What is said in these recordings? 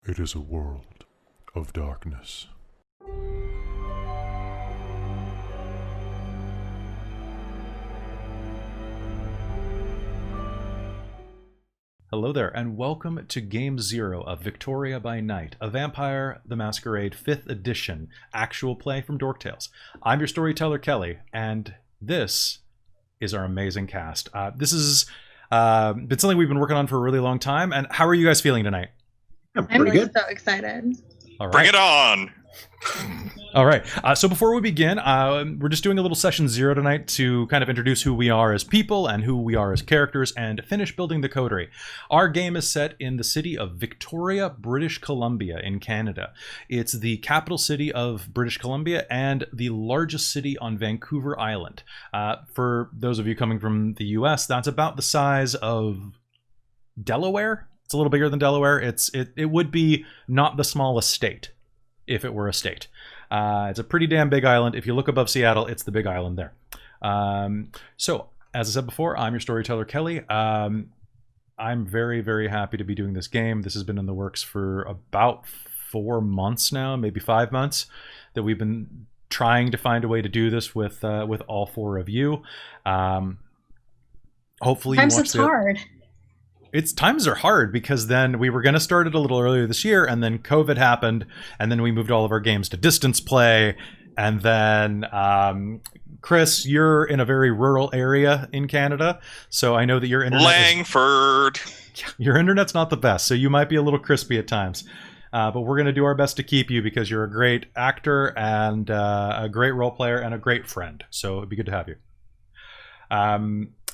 It is a world of darkness. Hello there, and welcome to Game Zero of Victoria by Night, a Vampire the Masquerade 5th edition actual play from Dork Tales. I'm your storyteller, Kelly, and this is our amazing cast. This has been something we've been working on for a really long time, and how are you guys feeling tonight? I'm Pretty really good. so excited. All right. Bring it on! All right. So before we begin, we're just doing a little session zero tonight to kind of introduce who we are as people and who we are as characters and finish building the coterie. Our game is set in the city of Victoria, British Columbia in Canada. It's the capital city of British Columbia and the largest city on Vancouver Island. For those of you coming from the US, that's about the size of Delaware. It's a little bigger than Delaware. It would be not the smallest state if it were a state. It's a pretty damn big island. If you look above Seattle, it's the big island there. So, as I said before, I'm your storyteller, Kelly. I'm very, very happy to be doing this game. This has been in the works for about 4 months now, maybe 5 months, that we've been trying to find a way to do this with all four of you. Hopefully, Times it's hard. Times are hard because then we were going to start it a little earlier this year, and then COVID happened, and then we moved all of our games to distance play, and then Chris, you're in a very rural area in Canada, so I know that your internet your internet's not the best, so you might be a little crispy at times. But we're going to do our best to keep you because you're a great actor and a great role player and a great friend. So it'd be good to have you.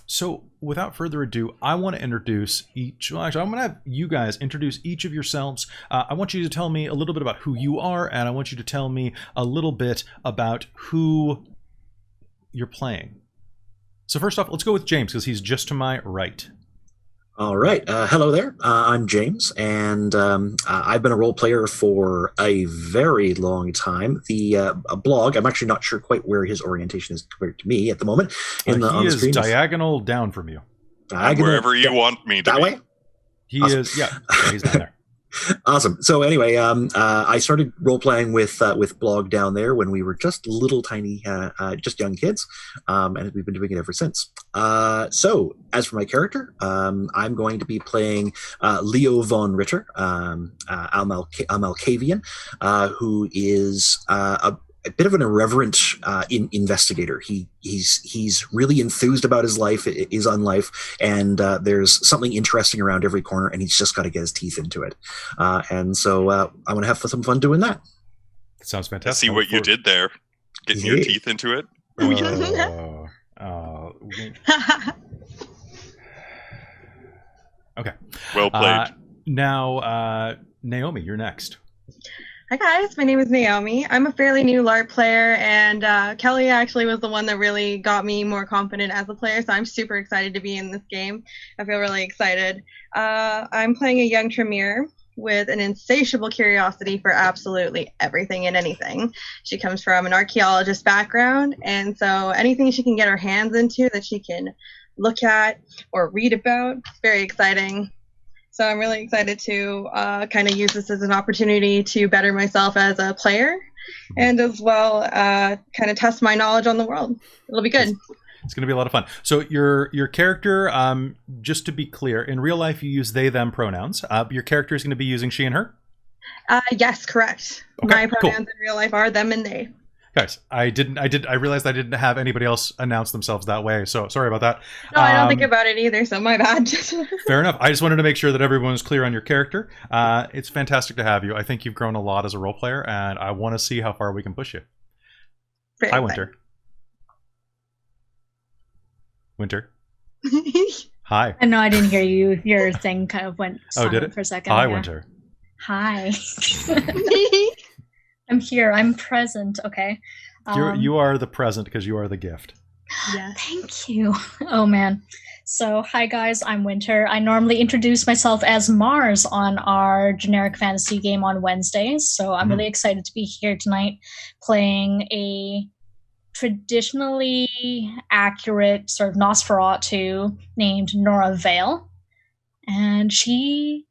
So without further ado, I want to introduce each. Well, actually, I'm going to have you guys introduce each of yourselves. I want you to tell me a little bit about who you are, and I want you to tell me a little bit about who you're playing. So first off, let's go with James because he's just to my right. All right. Hello there. I'm James, and I've been a role player for a very long time. The blog, I'm actually not sure quite where his orientation is compared to me at the moment. He is diagonal down from you. Wherever you want me to that be. way? He Awesome. is, yeah, he's down there. Awesome. So anyway, I started role playing with Blog down there when we were just little tiny, just young kids, and we've been doing it ever since. So as for my character, I'm going to be playing Leo von Ritter, Amalkavian, who is a bit of an irreverent investigator. He's really enthused about his life, his own life, and there's something interesting around every corner, and he's just got to get his teeth into it. And so I'm going to have some fun doing that. Sounds I fantastic. see what you did there. Getting your teeth into it. Okay. Well played. Now, Naomi, you're next. Hi guys, my name is Naomi. I'm a fairly new LARP player, and Kelly actually was the one that really got me more confident as a player, so I'm super excited to be in this game. I feel really excited. I'm playing a young Tremere with an insatiable curiosity for absolutely everything and anything. She comes from an archaeologist background, and so anything she can get her hands into that she can look at or read about, it's very exciting. So I'm really excited to kind of use this as an opportunity to better myself as a player and as well kind of test my knowledge on the world. It'll be good. It's going to be a lot of fun. So your character, just to be clear, in real life you use they, them pronouns. Your character is going to be using she and her? Yes, correct. Okay, my pronouns cool. in real life are them and they. Guys, I realized I didn't have anybody else announce themselves that way, so sorry about that. No, I don't think about it either, so my bad. Fair enough. I just wanted to make sure that everyone was clear on your character. It's fantastic to have you. I think you've grown a lot as a role player, and I want to see how far we can push you. Very Hi, excited. Winter. Hi. No, I didn't hear you. Your thing kind of went silent did it? for a second. Hi, yeah. Winter. Hi. I'm here. I'm present. Okay. You are the present because you are the gift. Yes. Thank you. Oh, man. So, hi, guys. I'm Winter. I normally introduce myself as Mars on our generic fantasy game on Wednesdays. So, I'm really excited to be here tonight playing a traditionally accurate sort of Nosferatu named Nora Vale. And she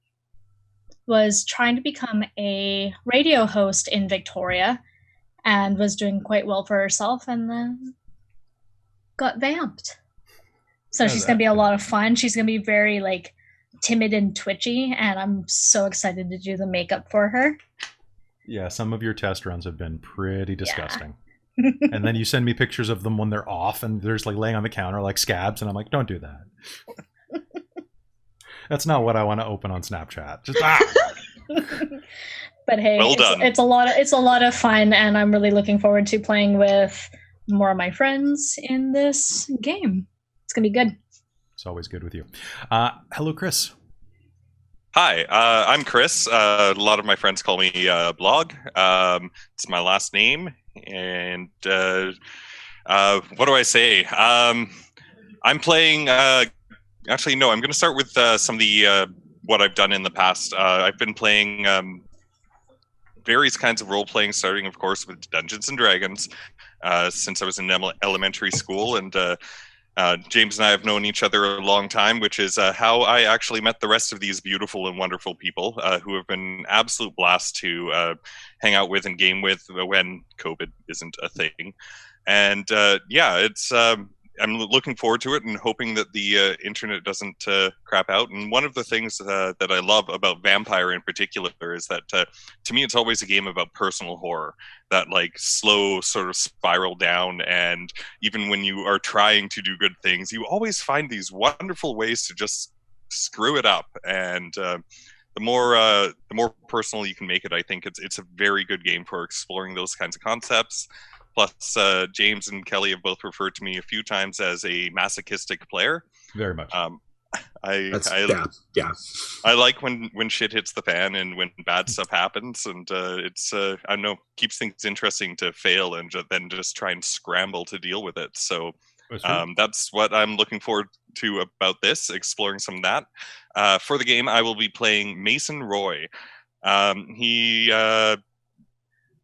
was trying to become a radio host in Victoria and was doing quite well for herself, and then got vamped. So she's going to be a lot of fun. She's going to be very like timid and twitchy, and I'm so excited to do the makeup for her. Yeah, some of your test runs have been pretty disgusting. Yeah. And then you send me pictures of them when they're off and they're just like laying on the counter like scabs, and I'm like, don't do that. That's not what I want to open on Snapchat. Just But hey, well done. It's a lot of fun, and I'm really looking forward to playing with more of my friends in this game. It's gonna be good. It's always good with you. Hello, Chris. Hi, I'm Chris. A lot of my friends call me Blog. It's my last name, and what do I say? I'm playing. Actually, no. I'm going to start with some of the what I've done in the past. I've been playing various kinds of role playing, starting, of course, with Dungeons and Dragons since I was in elementary school, and James and I have known each other a long time, which is how I actually met the rest of these beautiful and wonderful people who have been absolute blast to hang out with and game with when COVID isn't a thing. And yeah, it's I'm looking forward to it and hoping that the internet doesn't crap out. And one of the things that I love about Vampire in particular is that to me, it's always a game about personal horror, that like slow sort of spiral down. And even when you are trying to do good things, you always find these wonderful ways to just screw it up. And the more personal you can make it, I think it's a very good game for exploring those kinds of concepts. Plus, James and Kelly have both referred to me a few times as a masochistic player. Very much. I like when shit hits the fan and when bad stuff happens, and it's I don't know, keeps things interesting to fail and then just try and scramble to deal with it. So that's what I'm looking forward to about this, exploring some of that. For the game, I will be playing Mason Roy. He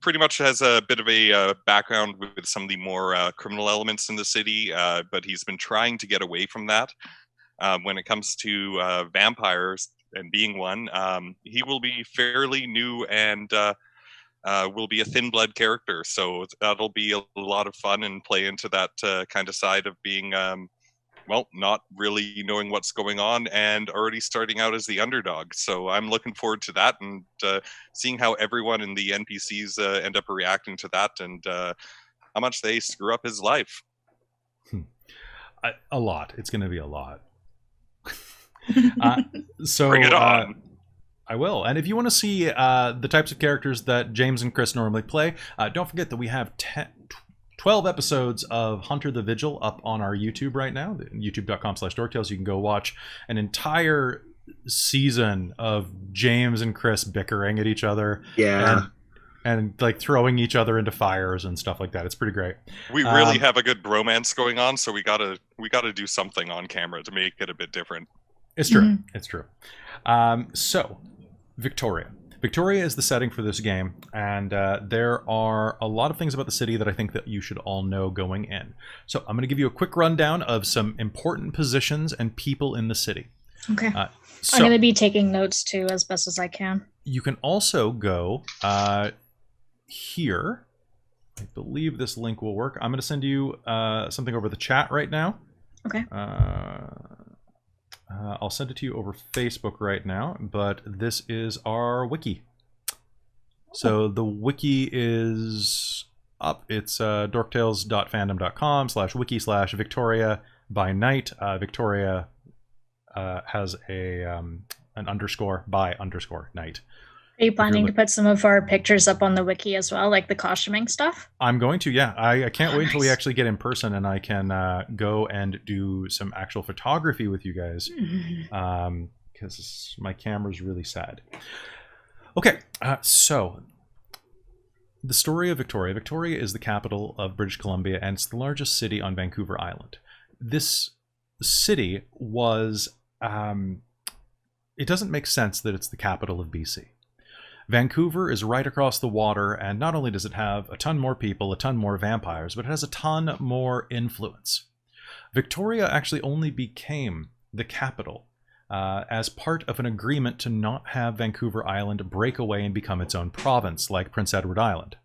pretty much has a bit of a background with some of the more criminal elements in the city, but he's been trying to get away from that. When it comes to vampires and being one, he will be fairly new and will be a thin blood character. So that'll be a lot of fun and play into that kind of side of being, well, not really knowing what's going on and already starting out as the underdog. So I'm looking forward to that and seeing how everyone in the NPCs end up reacting to that and how much they screw up his life. A lot. It's going to be a lot. So bring it on. I will. And if you want to see the types of characters that James and Chris normally play, don't forget that we have 12 episodes of Hunter the Vigil up on our YouTube right now, youtube.com/dorktales. You can go watch an entire season of James and Chris bickering at each other. Yeah. And like throwing each other into fires and stuff like that. It's pretty great. We really have a good bromance going on, so we gotta do something on camera to make it a bit different. It's true. Mm-hmm. It's true. So, Victoria. Victoria is the setting for this game, and there are a lot of things about the city that I think that you should all know going in. So I'm going to give you a quick rundown of some important positions and people in the city. Okay. So, I'm going to be taking notes too, as best as I can. You can also go here. I believe this link will work. I'm going to send you something over the chat right now. Okay. I'll send it to you over Facebook right now, but this is our wiki. So the wiki is up. It's dorktales.fandom.com/wiki/Victoria by night. Victoria has an underscore by underscore night. Are you planning to put some of our pictures up on the wiki as well, like the costuming stuff? I'm going to, yeah. I can't wait until we actually get in person and I can go and do some actual photography with you guys, because my camera's really sad. Okay, so the story of Victoria. Victoria is the capital of British Columbia, and it's the largest city on Vancouver Island. This city was... it doesn't make sense that it's the capital of BC. Vancouver is right across the water, and not only does it have a ton more people, a ton more vampires, but it has a ton more influence. Victoria actually only became the capital as part of an agreement to not have Vancouver Island break away and become its own province, like Prince Edward Island.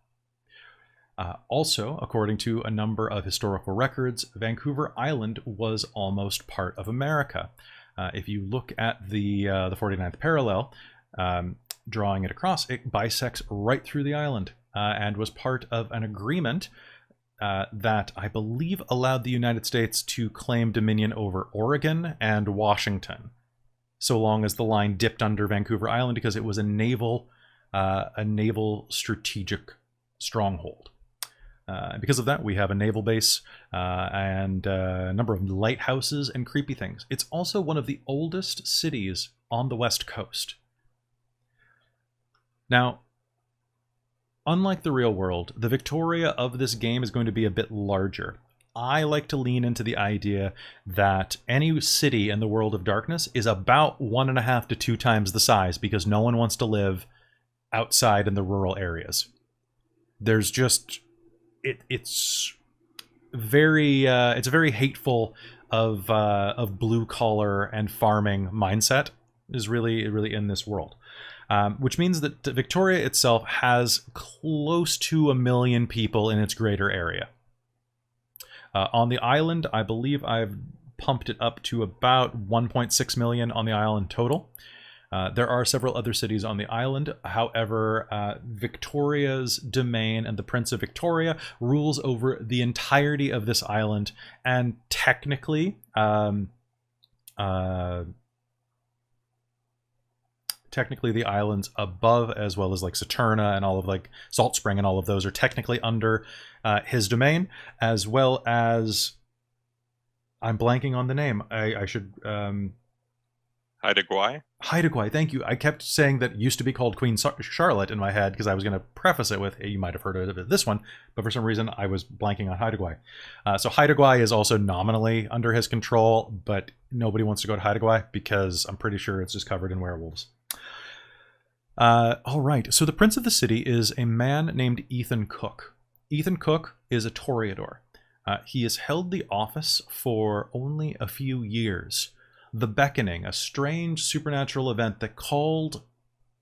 Also, according to a number of historical records, Vancouver Island was almost part of America. If you look at the 49th parallel, drawing it across, it bisects right through the island and was part of an agreement that I believe allowed the United States to claim dominion over Oregon and Washington, so long as the line dipped under Vancouver Island, because it was a naval strategic stronghold. Because of that, we have a naval base and a number of lighthouses and creepy things. It's also one of the oldest cities on the West Coast. Now, unlike the real world, the Victoria of this game is going to be a bit larger. I like to lean into the idea that any city in the world of darkness is about 1.5 to 2 times the size, because no one wants to live outside in the rural areas. There's just... It's a very hateful of blue collar and farming mindset is really in this world, which means that Victoria itself has close to 1 million people in its greater area. On the island, I believe I've pumped it up to about 1.6 million on the island total. There are several other cities on the island. However, Victoria's domain and the Prince of Victoria rules over the entirety of this island, and technically, the islands above, as well as like Saturna and all of like Salt Spring and all of those, are technically under his domain, as well as, I'm blanking on the name. I should... Haida Gwaii? Haida Gwaii, thank you. I kept saying that it used to be called Queen Charlotte in my head, because I was going to preface it with, hey, you might have heard of it, this one, but for some reason I was blanking on Haida Gwaii. So Haida Gwaii is also nominally under his control, but nobody wants to go to Haida Gwaii because I'm pretty sure it's just covered in werewolves. All right, so the prince of the city is a man named Ethan Cook. Ethan Cook is a Toreador. He has held the office for only a few years. The Beckoning, a strange supernatural event that called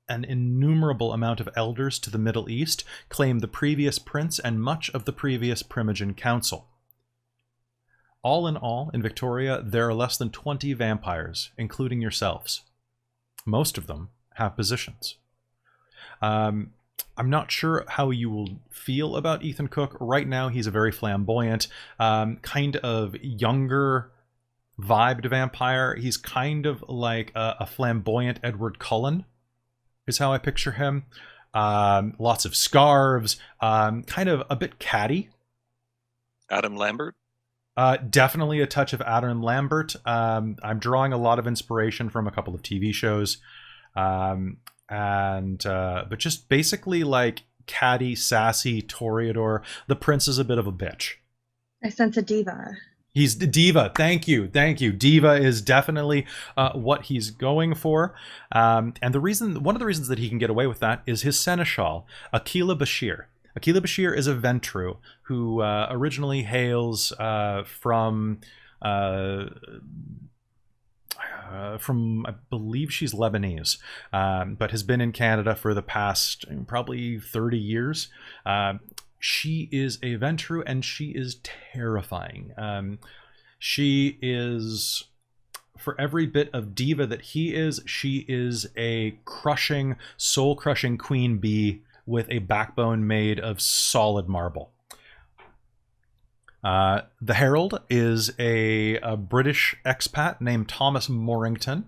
an innumerable amount of elders to the Middle East, claimed the previous prince and much of the previous Primogen council. All in all, in Victoria, there are less than 20 vampires, including yourselves. Most of them have positions. I'm not sure how you will feel about Ethan Cook. Right now, he's a very flamboyant, kind of younger vibed vampire. He's kind of like a flamboyant Edward Cullen is how I picture him. Lots of scarves, kind of a bit catty. Adam Lambert? Definitely a touch of Adam Lambert. I'm drawing a lot of inspiration from a couple of TV shows. But just basically like catty, sassy Toreador. The prince is a bit of a bitch. I sense a diva. He's the diva. Thank you. Diva is definitely what he's going for. And one of the reasons that he can get away with that is his seneschal, Akila Bashir. Akila Bashir is a Ventru who originally hails from, I believe she's Lebanese, but has been in Canada for the past probably 30 years. She is a Ventru, and she is terrifying. She is, for every bit of diva that he is, she is a crushing, soul-crushing queen bee with a backbone made of solid marble. The Herald is a British expat named Thomas Mornington,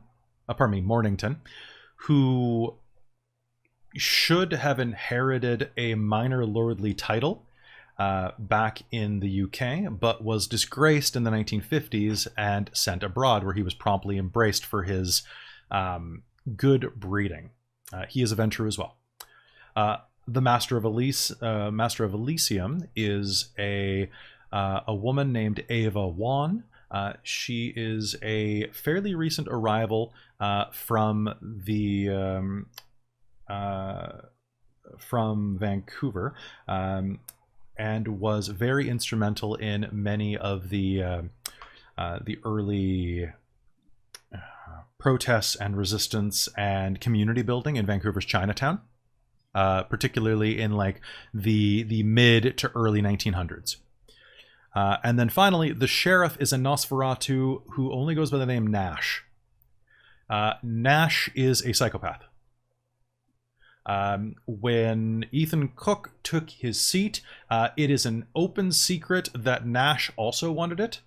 who should have inherited a minor lordly title back in the UK, but was disgraced in the 1950s and sent abroad, where he was promptly embraced for his good breeding. He is a Ventru as well. The Master of Elysium is a woman named Ava Wan. She is a fairly recent arrival from Vancouver, and was very instrumental in many of the early protests and resistance and community building in Vancouver's Chinatown, particularly in like the mid to early 1900s. And then finally, the sheriff is a Nosferatu who only goes by the name Nash. Nash is a psychopath. When Ethan Cook took his seat, it is an open secret that Nash also wanted it.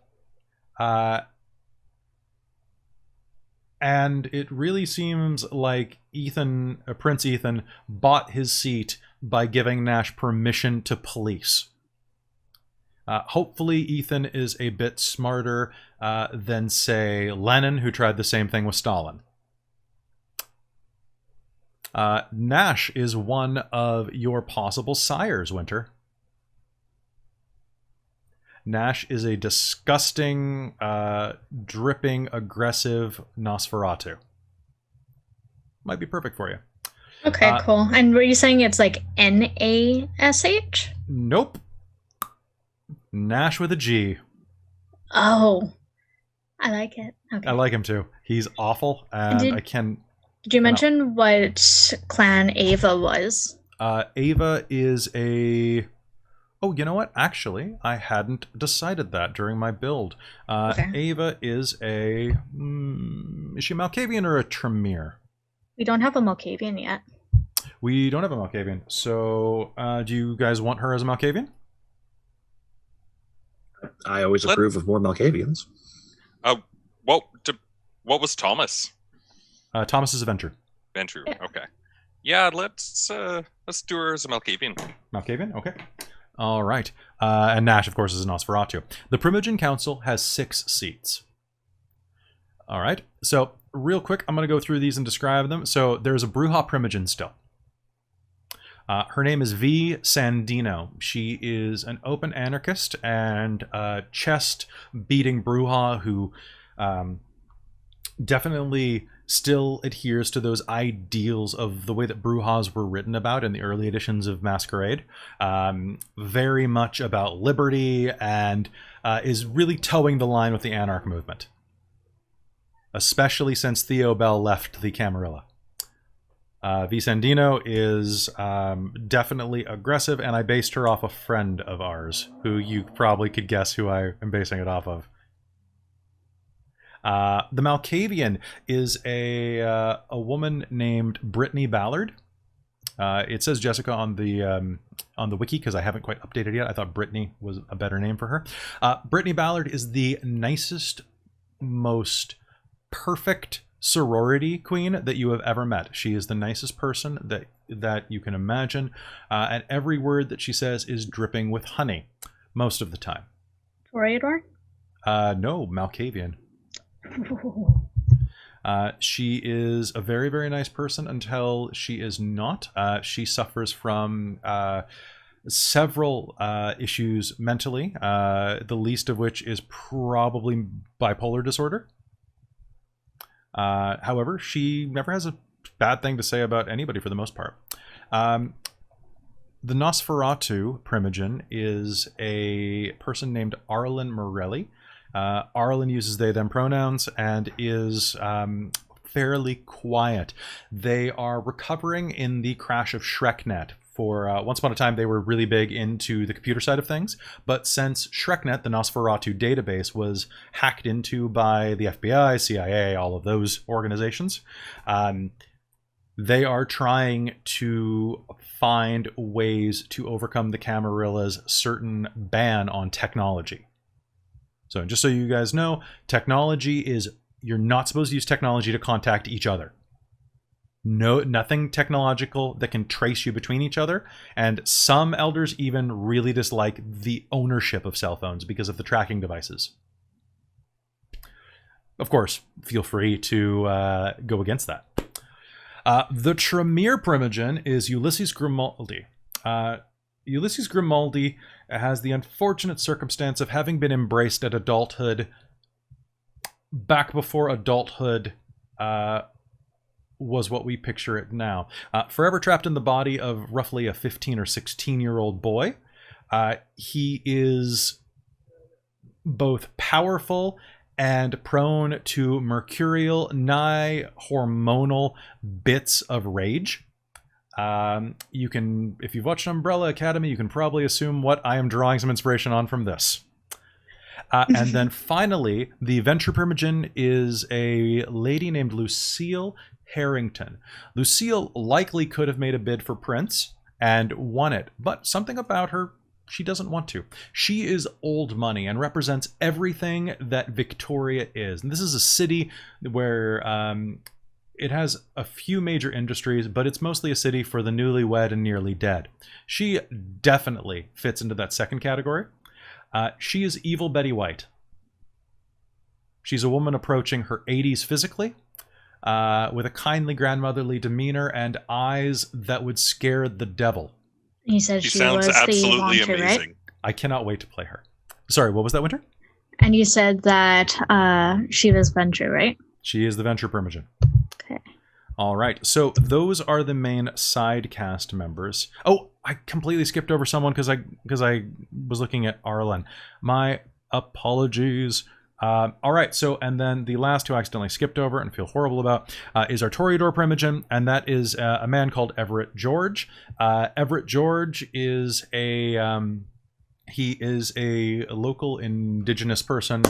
And it really seems like Prince Ethan bought his seat by giving Nash permission to police. Hopefully Ethan is a bit smarter than, say, Lenin, who tried the same thing with Stalin. Nash is one of your possible sires, Winter. Nash is a disgusting, dripping, aggressive Nosferatu. Might be perfect for you. Okay, cool. And were you saying it's like Nash? Nope. Nash with a G. Oh, I like it. Okay. I like him too. He's awful, and Did you mention what clan Ava was? Ava is a... Oh, you know what? Actually, I hadn't decided that during my build. Okay. Ava is a... is she a Malkavian or a Tremere? We don't have a Malkavian yet. We don't have a Malkavian. So, do you guys want her as a Malkavian? I always approve of more Malkavians. What was Thomas? Thomas is a Venture. Venture, yeah. Okay. Yeah, let's do her as a Malkavian. Malkavian, okay. All right. And Nash, of course, is a Nosferatu. The Primogen Council has 6 seats. All right. So, real quick, I'm going to go through these and describe them. So, there's a Bruja Primogen still. Her name is V. Sandino. She is an open anarchist and chest-beating Bruja who definitely still adheres to those ideals of the way that Brujas were written about in the early editions of Masquerade. Very much about liberty and is really towing the line with the Anarch movement. Especially since Theo Bell left the Camarilla. V. Sandino is definitely aggressive, and I based her off a friend of ours, who you probably could guess who I am basing it off of. The Malkavian is a woman named Brittany Ballard. It says Jessica on the wiki because I haven't quite updated yet. I thought Brittany was a better name for her. Brittany Ballard is the nicest, most perfect sorority queen that you have ever met. She is the nicest person that you can imagine, and every word that she says is dripping with honey most of the time. Toreador? No, Malkavian. She is a very, very nice person until she is not. She suffers from several issues mentally, the least of which is probably bipolar disorder. However, she never has a bad thing to say about anybody for the most part. The Nosferatu Primogen is a person named Arlen Morelli. Arlen uses they, them pronouns and is fairly quiet. They are recovering in the crash of ShrekNet. For once upon a time, they were really big into the computer side of things. But since ShrekNet, the Nosferatu database, was hacked into by the FBI, CIA, all of those organizations, they are trying to find ways to overcome the Camarilla's certain ban on technology. So just so you guys know, technology is, you're not supposed to use technology to contact each other. No, nothing technological that can trace you between each other. And some elders even really dislike the ownership of cell phones because of the tracking devices. Of course, feel free to go against that. The Tremere Primogen is Ulysses Grimaldi. Ulysses Grimaldi has the unfortunate circumstance of having been embraced at adulthood back before adulthood was what we picture it now. Forever trapped in the body of roughly a 15 or 16-year-old boy. He is both powerful and prone to mercurial, nigh hormonal bits of rage. You can, if you've watched Umbrella Academy, you can probably assume what I am drawing some inspiration on from this. And then finally, the Venture Primogen is a lady named Lucille Harrington. Lucille likely could have made a bid for Prince and won it, but something about her, she doesn't want to. She is old money and represents everything that Victoria is. And this is a city where it has a few major industries, but it's mostly a city for the newlywed and nearly dead. She definitely fits into that second category. She is evil Betty White. She's a woman approaching her 80s physically, with a kindly grandmotherly demeanor and eyes that would scare the devil. He said she sounds was absolutely the Wanter, amazing. right? I cannot wait to play her. Sorry, what was that, Winter? And you said that she was Venture, right? She is the Venture Primogen. Okay. All right, so those are the main side cast members. Oh, I completely skipped over someone because I was looking at Arlen. My apologies. All right, so and then the last who I accidentally skipped over and feel horrible about is our Toreador Primogen, and that is a man called Everett George. Everett George is he is a local indigenous person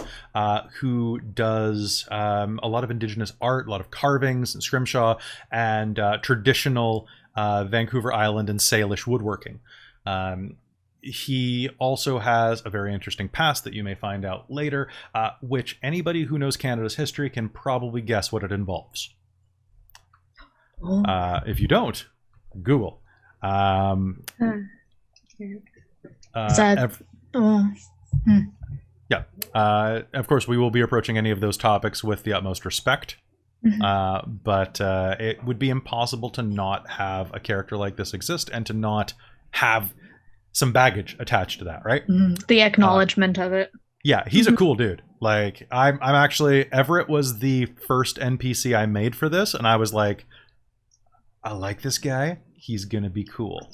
who does a lot of indigenous art, a lot of carvings and scrimshaw, and traditional Vancouver Island and Salish woodworking. He also has a very interesting past that you may find out later, which anybody who knows Canada's history can probably guess what it involves. If you don't, Google. Is that... Yeah. Of course, we will be approaching any of those topics with the utmost respect. But it would be impossible to not have a character like this exist and to not have some baggage attached to that, right? The acknowledgement of it. Yeah, he's a cool dude. Like, I'm actually... Everett was the first NPC I made for this, and I was like, I like this guy. He's gonna be cool.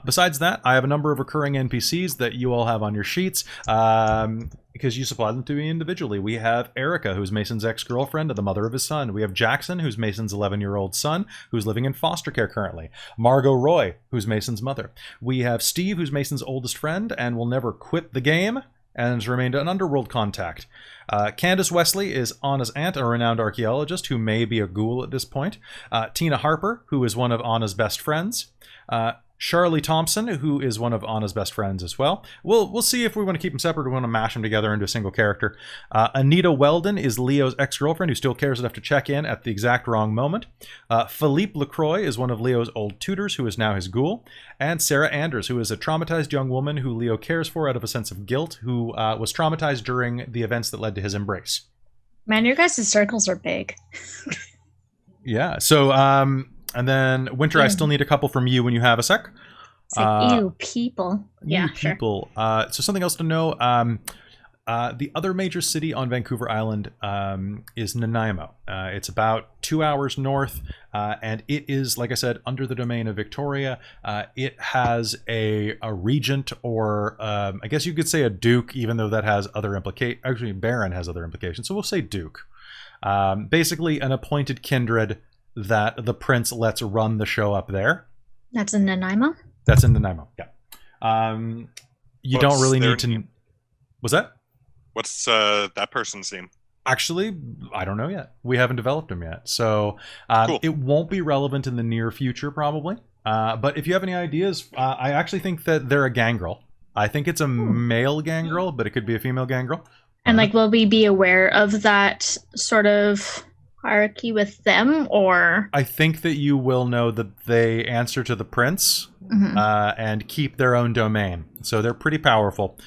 Besides that, I have a number of recurring NPCs that you all have on your sheets because you supplied them to me individually. We have Erica, who's Mason's ex-girlfriend and the mother of his son. We have Jackson, who's Mason's 11-year-old son, who's living in foster care currently. Margot Roy, who's Mason's mother. We have Steve, who's Mason's oldest friend and will never quit the game and has remained an underworld contact. Candace Wesley is Anna's aunt, a renowned archaeologist who may be a ghoul at this point. Tina Harper, who is one of Anna's best friends. Charlie Thompson, who is one of Anna's best friends as well. We'll see if we want to keep them separate or we want to mash them together into a single character. Anita Weldon is Leo's ex-girlfriend who still cares enough to check in at the exact wrong moment. Philippe Lacroix is one of Leo's old tutors who is now his ghoul. And Sarah Anders, who is a traumatized young woman who Leo cares for out of a sense of guilt, who was traumatized during the events that led to his embrace. Man, your guys' circles are big. Yeah, so... and then, Winter, I still need a couple from you when you have a sec. It's like, ew, people. Yeah, people. Sure. So something else to know. The other major city on Vancouver Island is Nanaimo. It's about 2 hours north, and it is, like I said, under the domain of Victoria. It has a regent, or I guess you could say a duke, even though that has other implications. Actually, Baron has other implications, so we'll say duke. Basically, an appointed kindred that the prince lets run the show up there. That's in Nanaimo? That's in Nanaimo, yeah. You don't really need to... name? Was that? What's that person's name? Actually, I don't know yet. We haven't developed him yet. So Cool. It won't be relevant in the near future, probably. But if you have any ideas, I actually think that they're a gangrel. I think it's a male gangrel, but it could be a female gangrel. And, like, will we be aware of that sort of... hierarchy with them, or I think that you will know that they answer to the prince and keep their own domain, so they're pretty powerful.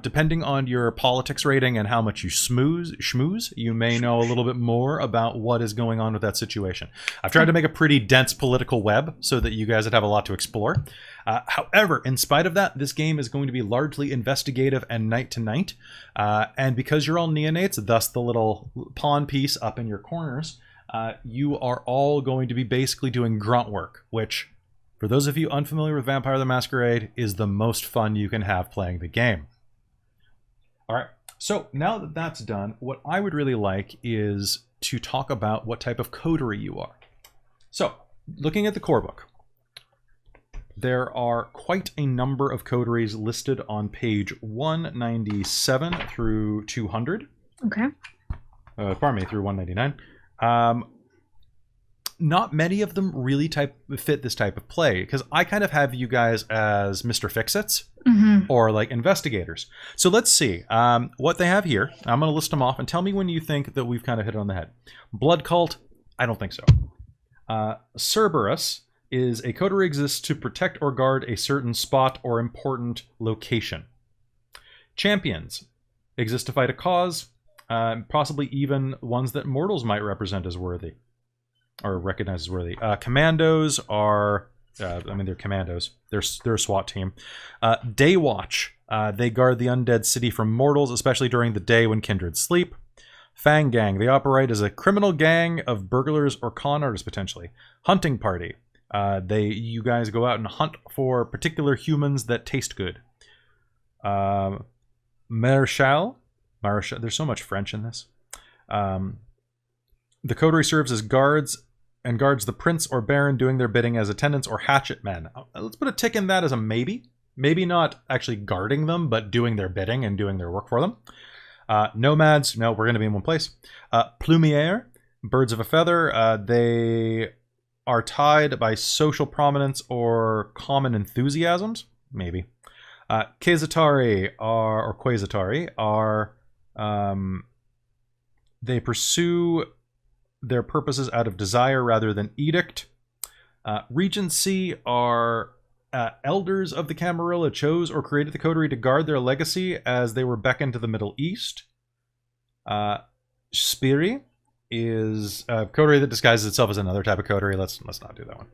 Depending on your politics rating and how much you schmooze, you may know a little bit more about what is going on with that situation. I've tried to make a pretty dense political web so that you guys would have a lot to explore. However, in spite of that, this game is going to be largely investigative and night to night. And because you're all neonates, thus the little pawn piece up in your corners, you are all going to be basically doing grunt work, which, for those of you unfamiliar with Vampire the Masquerade, is the most fun you can have playing the game. All right. So now that that's done, what I would really like is to talk about what type of coterie you are. So, looking at the core book, there are quite a number of coteries listed on page 197 through 200. Okay. Pardon me, through 199. Not many of them really fit this type of play, because I kind of have you guys as Mr. Fix-Its, or like investigators. So let's see what they have here. I'm going to list them off and tell me when you think that we've kind of hit it on the head. Blood Cult, I don't think so. Cerberus is a coterie exists to protect or guard a certain spot or important location. Champions exist to fight a cause, possibly even ones that mortals might represent as worthy, or recognize as worthy. Commandos are, they're commandos. They're a SWAT team. Day Watch, they guard the undead city from mortals, especially during the day when kindred sleep. Fang Gang, they operate as a criminal gang of burglars or con artists, potentially. Hunting Party, you guys go out and hunt for particular humans that taste good. Marechal, there's so much French in this. The coterie serves as guards and guards the prince or baron doing their bidding as attendants or hatchet men. Let's put a tick in that as a maybe. Maybe not actually guarding them, but doing their bidding and doing their work for them. Nomads, no, we're going to be in one place. Plumiere, birds of a feather. They are tied by social prominence or common enthusiasms, maybe. Quasitari are they pursue their purposes out of desire rather than edict. Regency are elders of the Camarilla chose or created the coterie to guard their legacy as they were beckoned to the Middle East. Spiri is a coterie that disguises itself as another type of coterie. Let's not do that one.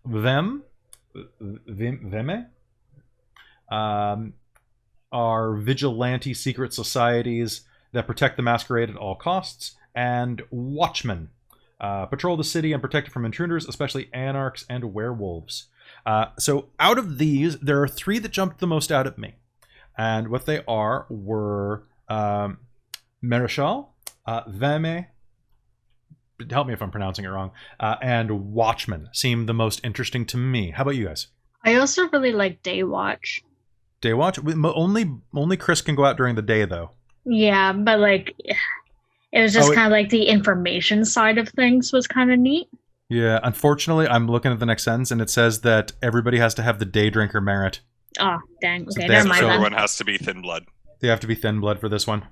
Veme are vigilante secret societies that protect the masquerade at all costs. And Watchmen patrol the city and protect it from intruders, especially anarchs and werewolves. So out of these, there are three that jumped the most out at me. And what they were Marechal, Vame, help me if I'm pronouncing it wrong, and Watchmen seemed the most interesting to me. How about you guys? I also really like Day Watch. Day Watch? Only Chris can go out during the day, though. Yeah, but like, it was just kind of like the information side of things was kind of neat. Yeah, unfortunately, I'm looking at the next sentence, and it says that everybody has to have the day drinker merit. Oh, dang. Okay, So never mind then. Everyone has to be thin blood. They have to be thin blood for this one.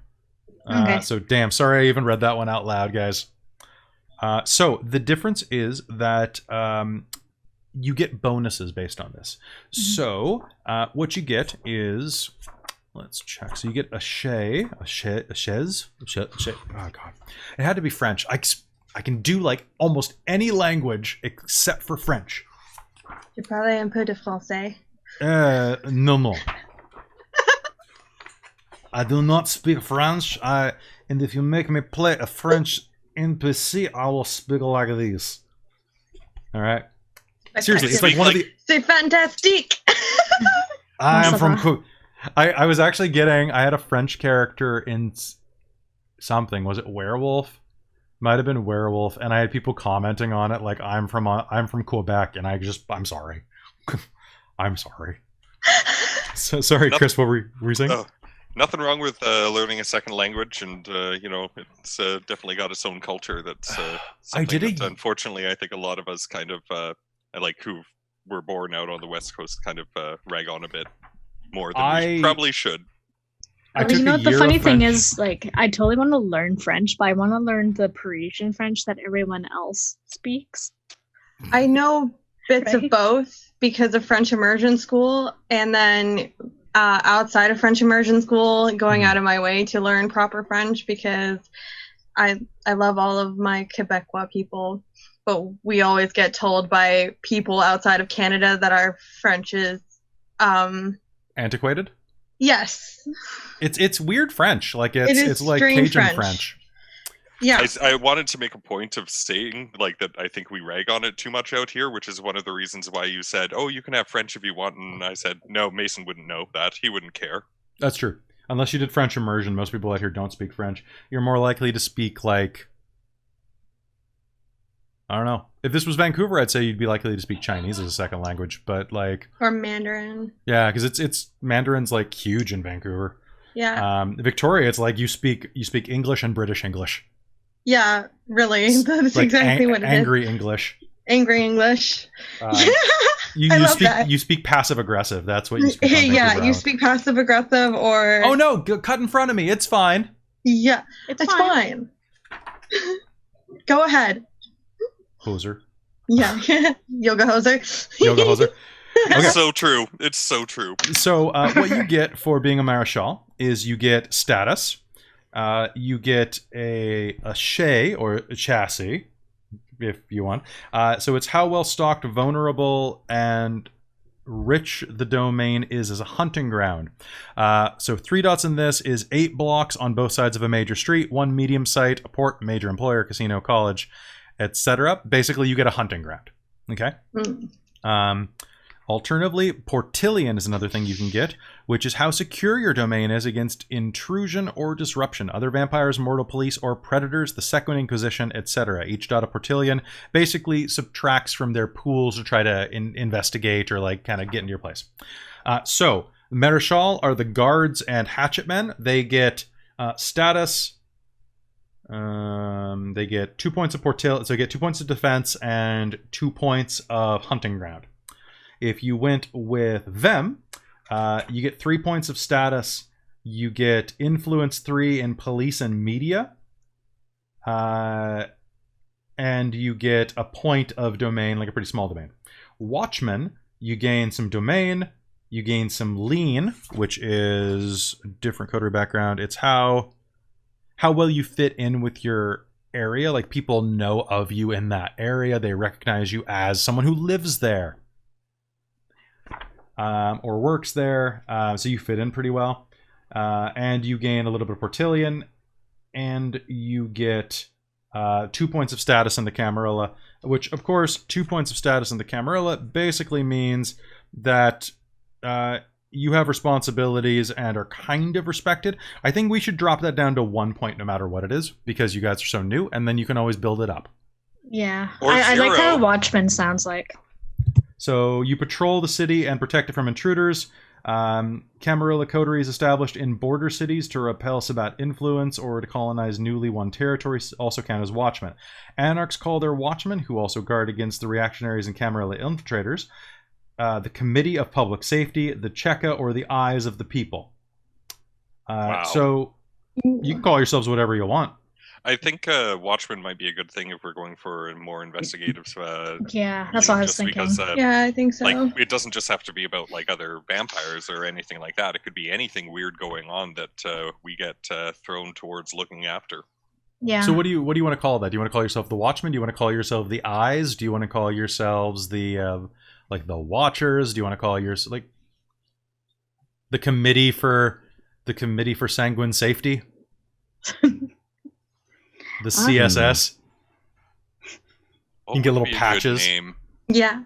Okay. So, damn, sorry I even read that one out loud, guys. So, the difference is that you get bonuses based on this. Mm-hmm. So, what you get is... Let's check. So you get a chaise. Oh, God. It had to be French. I can do, like, almost any language except for French. Tu parles un peu de français? No. I do not speak French. And if you make me play a French NPC, I will speak like this. All right. Seriously, it's like one of the... C'est fantastique! I am from... I was actually getting... I had a French character in something. Was it Werewolf? Might have been Werewolf. And I had people commenting on it like, I'm from Quebec. And I'm sorry. I'm sorry. So, sorry, Chris, what were you saying? Nothing wrong with learning a second language, and it's definitely got its own culture. That's unfortunately, I think a lot of us kind of who were born out on the West Coast kind of rag on a bit more than we probably should. You know what the funny thing is? Like, I totally want to learn French, but I want to learn the Parisian French that everyone else speaks. I know bits of both because of French immersion school, and then outside of French immersion school, going out of my way to learn proper French because I love all of my Quebecois people, but we always get told by people outside of Canada that our French is antiquated. Yes, it's weird French. Like it's like Cajun French. Yeah, I wanted to make a point of saying like that. I think we rag on it too much out here, which is one of the reasons why you said, "Oh, you can have French if you want," and I said, "No, Mason wouldn't know that. He wouldn't care." That's true. unless you did French immersion, most people out here don't speak French. You're more likely to speak like, I don't know. If this was Vancouver, I'd say you'd be likely to speak Chinese as a second language, but like, or Mandarin. yeah, because it's Mandarin's like huge in Vancouver. Yeah. Victoria, it's like you speak English and British English. Yeah, really. That's Like exactly what it is. Angry English. Angry English. You speak passive aggressive. That's what you speak. On Yeah, Vancouver you Island. speak passive aggressive or. Oh no! Cut in front of me. It's fine. Yeah, It's it's fine. fine. Go ahead. Hoser. Yeah, yoga hoser. Yoga hoser. Okay. It's so true. It's so true. So what you get for being a Maréchal is you get status. You get a shay or a chassis, if you want. So it's how well stocked, vulnerable, and rich the domain is as a hunting ground. So 3 dots in this is 8 blocks on both sides of a major street, 1 medium site, a port, major employer, casino, college, etc. Basically, you get a hunting ground. Okay. Alternatively, Portillion is another thing you can get, which is how secure your domain is against intrusion or disruption. Other vampires, mortal police, or predators, the Second Inquisition, etc. Each dot of Portillion basically subtracts from their pools to try to investigate or like kind of get into your place. So, Maréchal are the guards and hatchetmen. They get status. They get 2 points of Portillion, so they get 2 points of defense and 2 points of hunting ground. If you went with them, you get 3 points of status. You get influence 3 in police and media. And you get a point of domain, like a pretty small domain. Watchman, you gain some domain. You gain some lean, which is a different coterie background. It's how well you fit in with your area. Like people know of you in that area. They recognize you as someone who lives there. Or works there, so you fit in pretty well. And you gain a little bit of Portillion, and you get 2 points of status in the Camarilla, which, of course, 2 points of status in the Camarilla basically means that you have responsibilities and are kind of respected. I think we should drop that down to 1 point no matter what it is, because you guys are so new, and then you can always build it up. Yeah. Or I like zero. how Watchman sounds like. So you patrol the city and protect it from intruders. Camarilla Coterie is established in border cities to repel Sabbat influence or to colonize newly won territories, also count as watchmen. Anarchs call their watchmen, who also guard against the reactionaries and Camarilla infiltrators, the Committee of Public Safety, the Cheka, or the Eyes of the People. Wow. So you can call yourselves whatever you want. I think Watchmen might be a good thing if we're going for a more investigative. Yeah, that's what I was just thinking. Because, Yeah, I think so. like, it doesn't just have to be about like other vampires or anything like that. It could be anything weird going on that we get thrown towards looking after. Yeah. So what do you want to call that? Do you want to call yourself the Watchmen? Do you want to call yourself the Eyes? Do you want to call yourselves the like the Watchers? Do you want to call yours like the Committee for Sanguine Safety? The CSS. What You can get would little be a good patches. name? Yeah.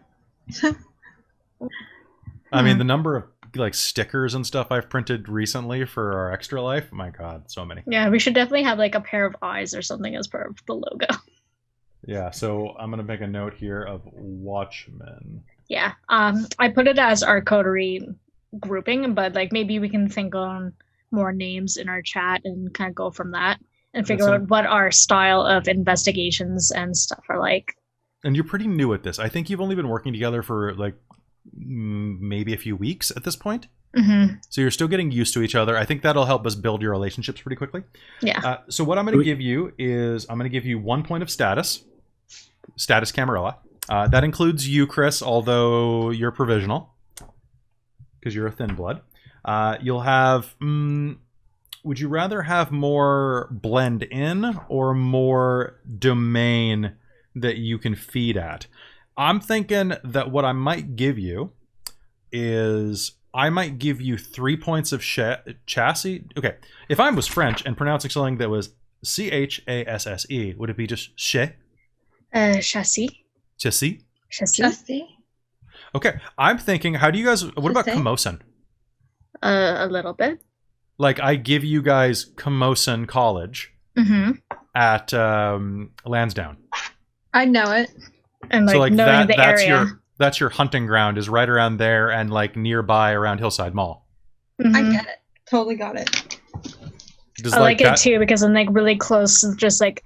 I mean, the number of like stickers and stuff I've printed recently for our Extra Life. My God, so many. Yeah, we should definitely have like a pair of eyes or something as part of the logo. Yeah, so I'm gonna make a note here of Watchmen. Yeah. I put it as our coterie grouping, but like maybe we can think on more names in our chat and kind of go from that and figure out what our style of investigations and stuff are like. And you're pretty new at this. I think you've only been working together for like maybe a few weeks at this point. Mm-hmm. So you're still getting used to each other. I think that'll help us build your relationships pretty quickly. Yeah. So what I'm going to give you is I'm going to give you 1 point of status Camarilla. That includes you, Chris, although you're provisional because you're a thin blood. You'll have... would you rather have more blend in or more domain that you can feed at? I'm thinking that what I might give you is I might give you 3 points of chassis. Okay, if I was French and pronouncing something that was C-H-A-S-S-E, would it be just che? Chassis. Chassis? Chassis. Dusty? Okay, I'm thinking, how do you guys... What about Chassis? Camosin? A little bit. like I give you guys Camosun College at Lansdowne. I know it. And like, So like knowing the that's area. that's your hunting ground is right around there and like nearby around Hillside Mall. I get it. Totally got it. Does I like it that, too because I'm like really close, just like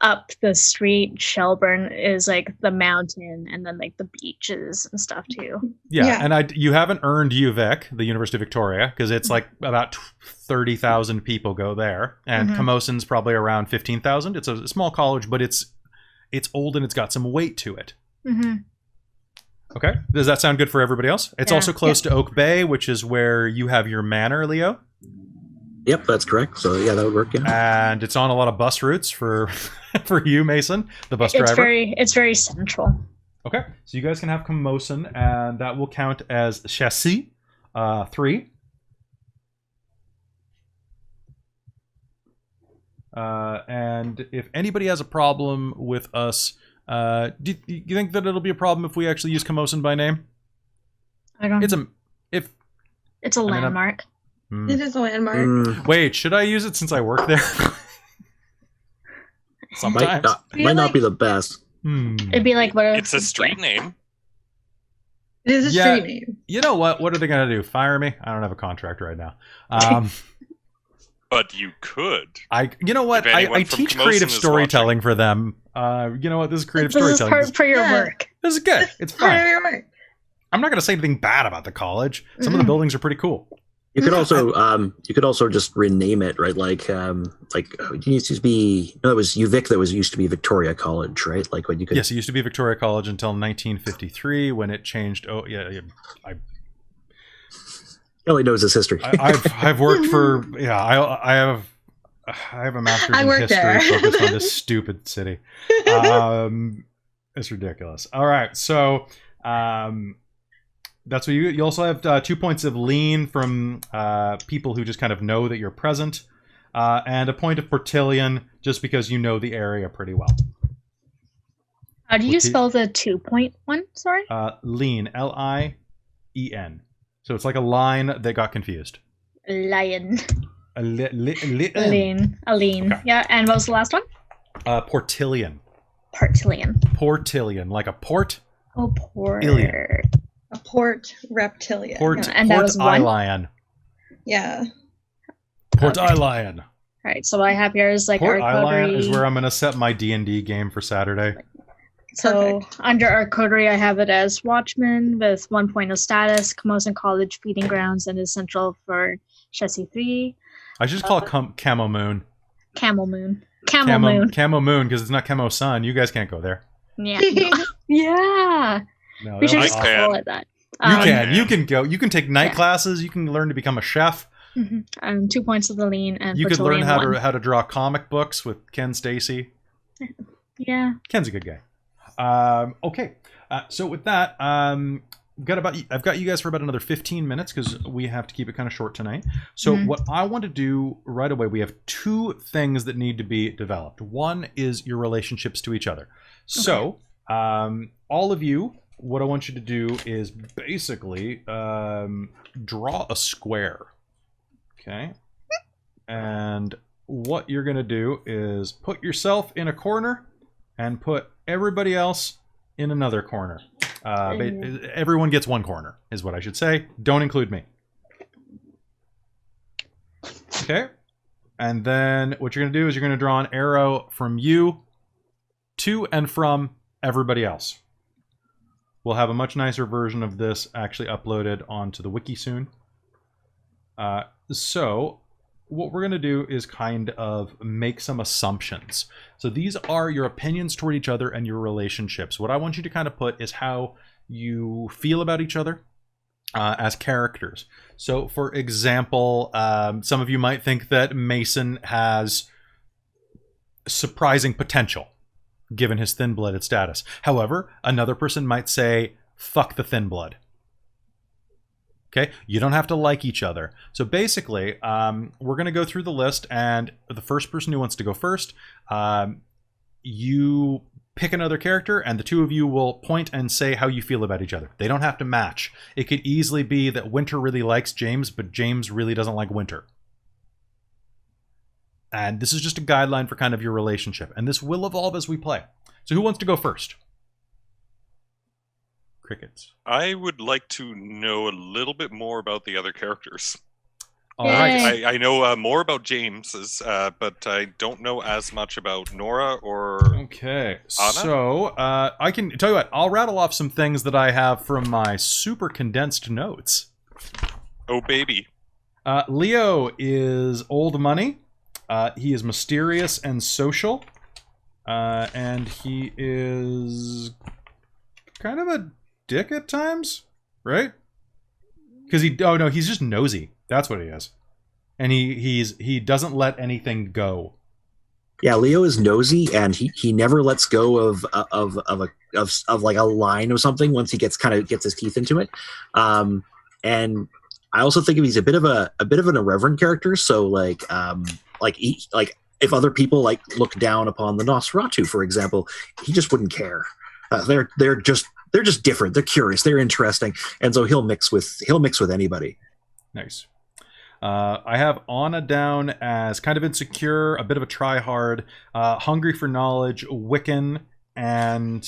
up the street. Shelburne is like the mountain, and then like the beaches and stuff too. Yeah, and you haven't earned UVic, the University of Victoria, because it's like about 30,000 people go there, and Camosun's probably around 15,000. It's a small college, but it's old and it's got some weight to it. Okay, does that sound good for everybody else? It's also close to Oak Bay, which is where you have your manor, Leo. Yep, that's correct. So yeah, that would work. Yeah. And it's on a lot of bus routes for for you, Mason, the bus driver. It's very central. Okay, so you guys can have Camosun, and that will count as chassis 3. And if anybody has a problem with us, do you think that it'll be a problem if we actually use Camosun by name? I don't. It's a mean, landmark. It is a landmark. Wait, should I use it since I work there? Sometimes. Might not be the best. It'd be like what? It's a street name. It is a street name. You know what? What are they going to do? Fire me? I don't have a contract right now. But you could. You know what? I teach creative storytelling for them. You know what? This is creative storytelling. This is part for your work. This is good. It's Part fine. of your work. I'm not going to say anything bad about the college. Some of the buildings are pretty cool. You could also just rename it, right? It used to be it was UVic that used to be Victoria College, right? Like what you could. Yes, it used to be Victoria College until 1953 when it changed. Oh yeah. He only knows his history. I've worked for I have a master's in history focused on this stupid city. It's ridiculous. All right, so that's what you also have 2 points of lean from people who just kind of know that you're present, and a point of Portillion just because you know the area pretty well. How do you spell the 2.1? Sorry. Lean, Lien. So it's like a line that got confused. Lion. Lean. Okay. Yeah, and what was the last one? Portillion. Portillion, like a port. Oh, port. Ilion. A port reptilian. And that was one? Lion. Yeah. Port Lion. All right, so what I have here is like Port our Lion coterie. is where I'm going to set my D&D game for Saturday. So Perfect. under our coterie, I have it as Watchman with 1 point of status, Camosun College feeding grounds, and is central for Chessie 3. I should just call it Camo Moon. Camel Moon. Camel Moon. Camo Moon, because it's not Camo Sun. You guys can't go there. Yeah. Yeah. No, We should that just was can. call it that. You can go. You can take night Yeah. classes. You can learn to become a chef. 2 points of the lean and You could learn Portillion how to draw comic books with Ken Stacy. Yeah. Ken's a good guy. Okay, so with that, I've got you guys for about another 15 minutes because we have to keep it kind of short tonight. So what I want to do right away, we have 2 things that need to be developed. One is your relationships to each other. So all of you, what I want you to do is basically draw a square. Okay, and what you're going to do is put yourself in a corner and put everybody else in another corner. Everyone gets 1 corner, is what I should say. Don't include me. Okay. And then what you're going to do is you're going to draw an arrow from you to and from everybody else. We'll have a much nicer version of this actually uploaded onto the wiki soon. So what we're going to do is kind of make some assumptions. So these are your opinions toward each other and your relationships. What I want you to kind of put is how you feel about each other as characters. So for example, some of you might think that Mason has surprising potential given his thin-blooded status. However, another person might say, fuck the thin blood. Okay, you don't have to like each other. So basically, we're going to go through the list, and the first person who wants to go first, you pick another character, and the 2 of you will point and say how you feel about each other. They don't have to match. It could easily be that Winter really likes James, but James really doesn't like Winter. And this is just a guideline for kind of your relationship. And this will evolve as we play. So who wants to go first? Crickets. I would like to know a little bit more about the other characters. All right. Yay. I know more about James's, but I don't know as much about Nora or Okay. Anna? So I can tell you what. I'll rattle off some things that I have from my super condensed notes. Oh, baby. Leo is old money. He is mysterious and social. And he is kind of a dick at times, right? Because he's just nosy. That's what he is. And he doesn't let anything go. Yeah, Leo is nosy, and he never lets go of like a line or something once he gets his teeth into it. And I also think he's a bit of an irreverent character. So like if other people like look down upon the Nosferatu, for example, he just wouldn't care. They're just different. They're curious. They're interesting, and so he'll mix with anybody. Nice. I have Anna down as kind of insecure, a bit of a try-hard, hungry for knowledge, Wiccan, and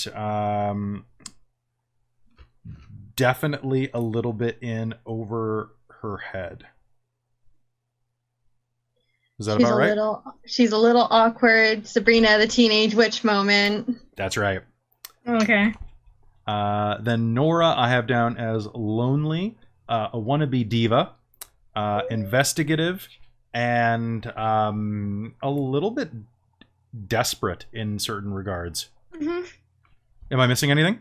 definitely a little bit in over her head. Is that about right? She's a little awkward. Sabrina, the teenage witch moment. That's right. Okay. Then Nora I have down as lonely, a wannabe diva, investigative, and a little bit desperate in certain regards. Mm-hmm. Am I missing anything?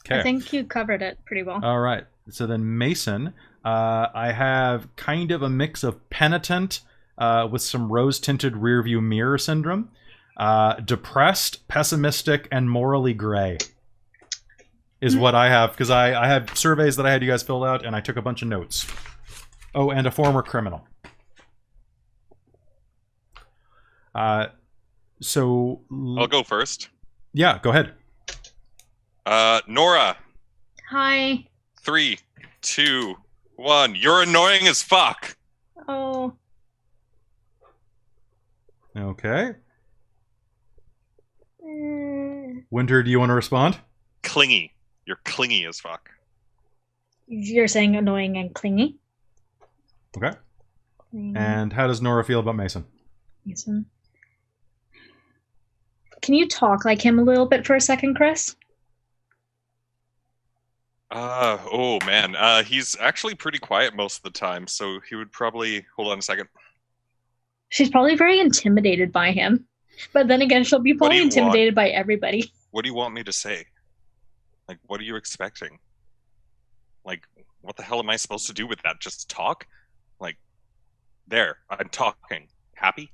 Okay. I think you covered it pretty well. All right. So then Mason, I have kind of a mix of penitent with some rose-tinted rearview mirror syndrome, depressed, pessimistic, and morally gray is what I have, because I had surveys that I had you guys fill out, and I took a bunch of notes. Oh, and a former criminal. So I'll go first. Yeah, go ahead. Nora. Hi. 3, 2, 1. You're annoying as fuck. Oh. Okay. Winter, do you want to respond? Clingy. You're clingy as fuck. You're saying annoying and clingy? Okay. And how does Nora feel about Mason? Mason. Can you talk like him a little bit for a second, Chris? Oh man. He's actually pretty quiet most of the time, so he would probably... Hold on a second. She's probably very intimidated by him. But then again, she'll be probably intimidated by everybody. What do you want me to say? Like, what are you expecting? Like, what the hell am I supposed to do with that? Just talk? Like, there, I'm talking. Happy?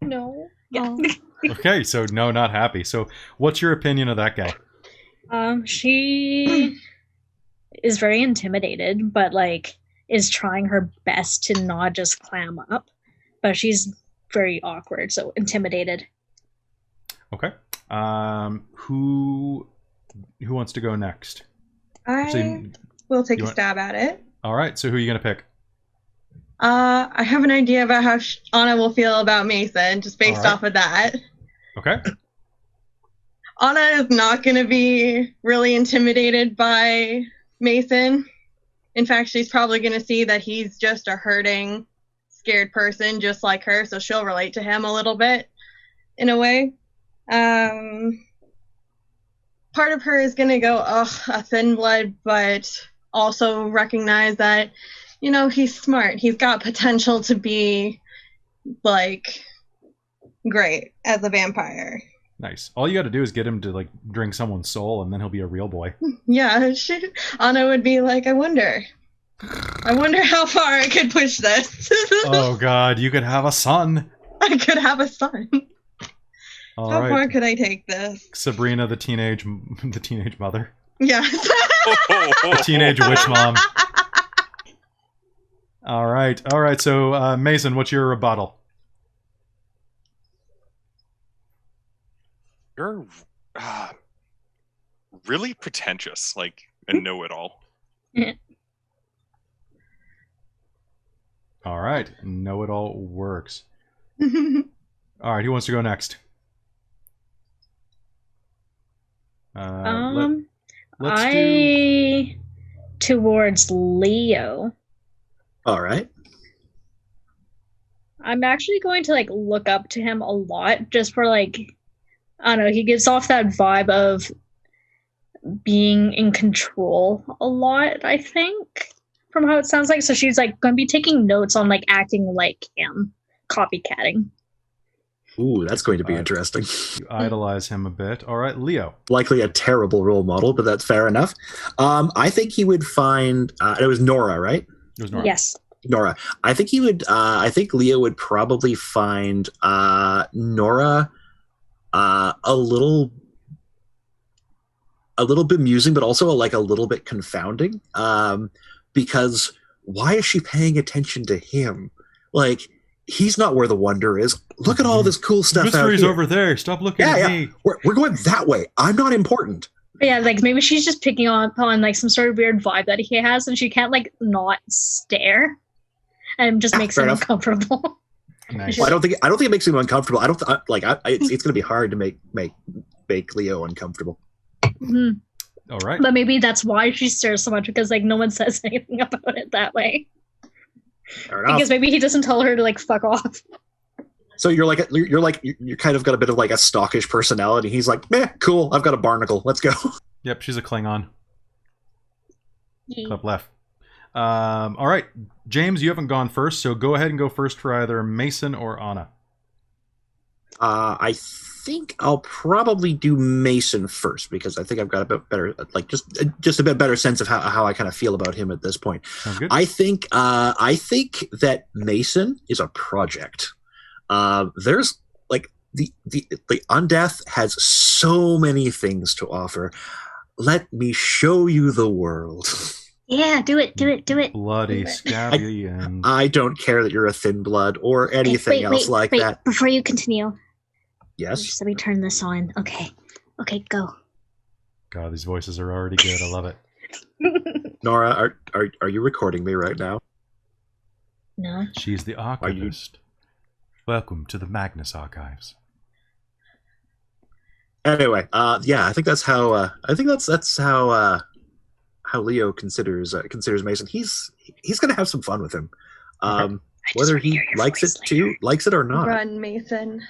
No. Yeah. Okay, so no, not happy. So what's your opinion of that guy? She is very intimidated, but like is trying her best to not just clam up. But she's very awkward, so intimidated. Okay. Who wants to go next? I will take a stab at it. All right. So who are you gonna pick? I have an idea about how Anna will feel about Mason, just based off of that. Okay. Anna is not going to be really intimidated by Mason. In fact, she's probably going to see that he's just a hurting, scared person just like her, so she'll relate to him a little bit, in a way. Part of her is going to go, ugh, a thin blood, but also recognize that, you know, he's smart. He's got potential to be, like, great as a vampire. Nice. All you got to do is get him to, like, drink someone's soul, and then he'll be a real boy. Yeah, Anna would be like, I wonder how far I could push this. Oh, God, you could have a son. I could have a son. All how right. far could I take this? Sabrina, the teenage mother. Yeah. The teenage witch mom. All right. So, Mason, what's your rebuttal? You're really pretentious, like a know-it-all. All right. Know-it-all works. All right. Who wants to go next? Let's do... towards Leo. All right. I'm actually going to like look up to him a lot just for like, I don't know, he gives off that vibe of being in control a lot, I think, from how it sounds like. So she's like going to be taking notes on like acting like him, copycatting. Ooh, that's going to be interesting. You idolize him a bit. All right, Leo. Likely a terrible role model, but that's fair enough. I think he would find, it was Nora, right? It was Nora. Yes. Nora. I think he would, I think Leo would probably find Nora a little bemusing, but also like a little bit confounding. Because why is she paying attention to him? Like, he's not where the wonder is. Look at all this cool stuff out here. Mystery's over there. Stop looking at me. We're going that way. I'm not important. Yeah, like maybe she's just picking on like some sort of weird vibe that he has, and she can't like not stare, and just makes him uncomfortable. Nice. Well, I don't think it makes him uncomfortable. It's going to be hard to make Leo uncomfortable. Mm-hmm. All right. But maybe that's why she stares so much, because like no one says anything about it that way. Fair enough. Because maybe he doesn't tell her to like fuck off. So you're kind of got a bit of like a stockish personality. He's like, meh, cool. I've got a barnacle. Let's go. Yep, she's a Klingon. Yeah. Club left. All right, James, you haven't gone first, so go ahead and go first for either Mason or Anna. I think I'll probably do Mason first, because I think I've got a bit better, like just a bit better sense of how I kind of feel about him at this point. Sounds good. I think that Mason is a project. There's like the Undeath has so many things to offer. Let me show you the world. Yeah, do it. Bloody, scabby, and... I don't care that you're a thin blood or anything else like that. Before you continue. Yes? Just let me turn this on. Okay, go. God, these voices are already good. I love it. Nora, are you recording me right now? No. She's the archivist. Welcome to the Magnus Archives. Anyway, yeah, I think that's how. That's how Leo considers Mason. He's gonna have some fun with him, whether he likes it or not. Run, Mason.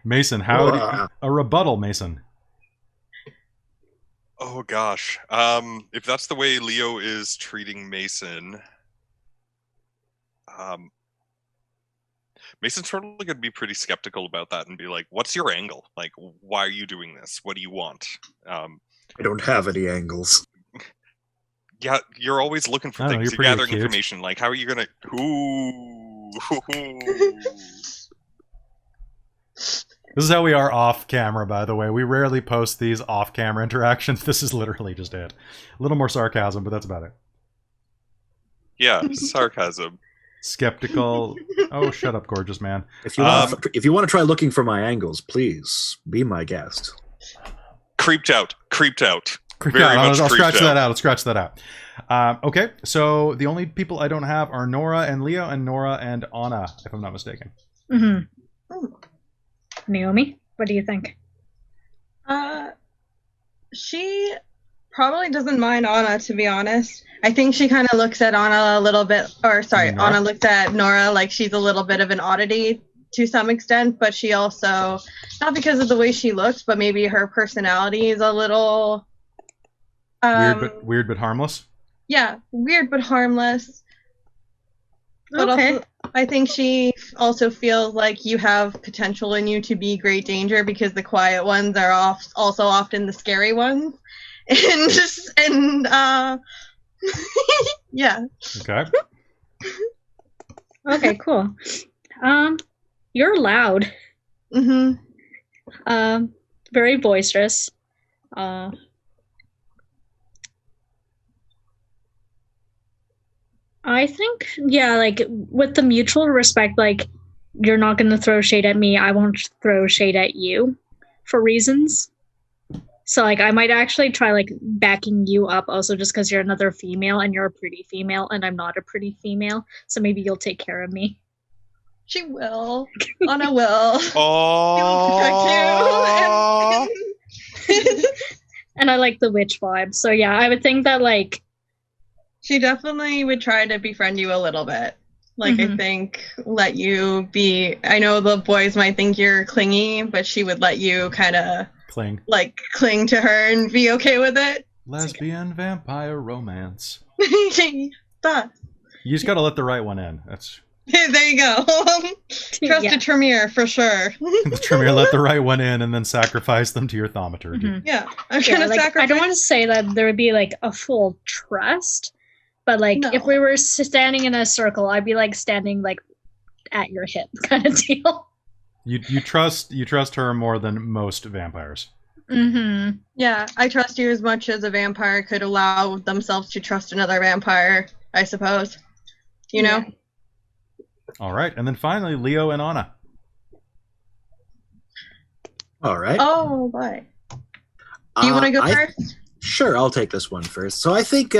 Mason, a rebuttal, Mason? Oh gosh, if that's the way Leo is treating Mason, Mason's probably going to be pretty skeptical about that and be like, "What's your angle? Like, why are you doing this? What do you want?" I don't have any angles. Yeah, you're always looking for things. You're gathering information. Like, how are you gonna? This is how we are off camera, by the way. We rarely post these off camera interactions. This is literally just it. A little more sarcasm, but that's about it. Yeah, sarcasm. Skeptical. Oh, shut up, gorgeous man. If you want to try looking for my angles, please be my guest. Creeped out. I'll scratch that out. Okay, so the only people I don't have are Nora and Leo, and Nora and Anna, if I'm not mistaken. Mm-hmm. Naomi, what do you think? She probably doesn't mind Anna, to be honest. I think she kind of looks at Anna a little bit, Anna looks at Nora like she's a little bit of an oddity to some extent, but she also, not because of the way she looks, but maybe her personality is a little... weird but harmless? Yeah, weird but harmless. But okay. Also, I think she also feels like you have potential in you to be great danger, because the quiet ones are also often the scary ones. And yeah. Okay. Okay, cool. You're loud. Mm-hmm. Very boisterous. I think, yeah, like, with the mutual respect, like, you're not going to throw shade at me, I won't throw shade at you, for reasons. So like I might actually try like backing you up also just because you're another female and you're a pretty female and I'm not a pretty female. So maybe you'll take care of me. She will. Anna will. Oh. She will protect you. And I like the witch vibe. So yeah, I would think that like She definitely would try to befriend you a little bit. Like, I think let you be. I know the boys might think you're clingy, but she would let you kind of Cling. cling to her and be okay with it. Lesbian vampire romance. Stop. You just gotta let the right one in. That's There you go. Trust a Tremere for sure. the Tremere let the right one in and then sacrifice them to your thaumaturgy. Yeah, I'm Yeah, gonna like, sacrifice. I don't want to say that there would be like a full trust, but like No. if we were standing in a circle, I'd be like standing like at your hip kind of deal. You trust her more than most vampires. Mm-hmm. Yeah, I trust you as much as a vampire could allow themselves to trust another vampire, I suppose. You know? Yeah. All right, and then finally, Leo and Anna. All right. Oh, boy. Do you want to go first? Sure, I'll take this one first. So I think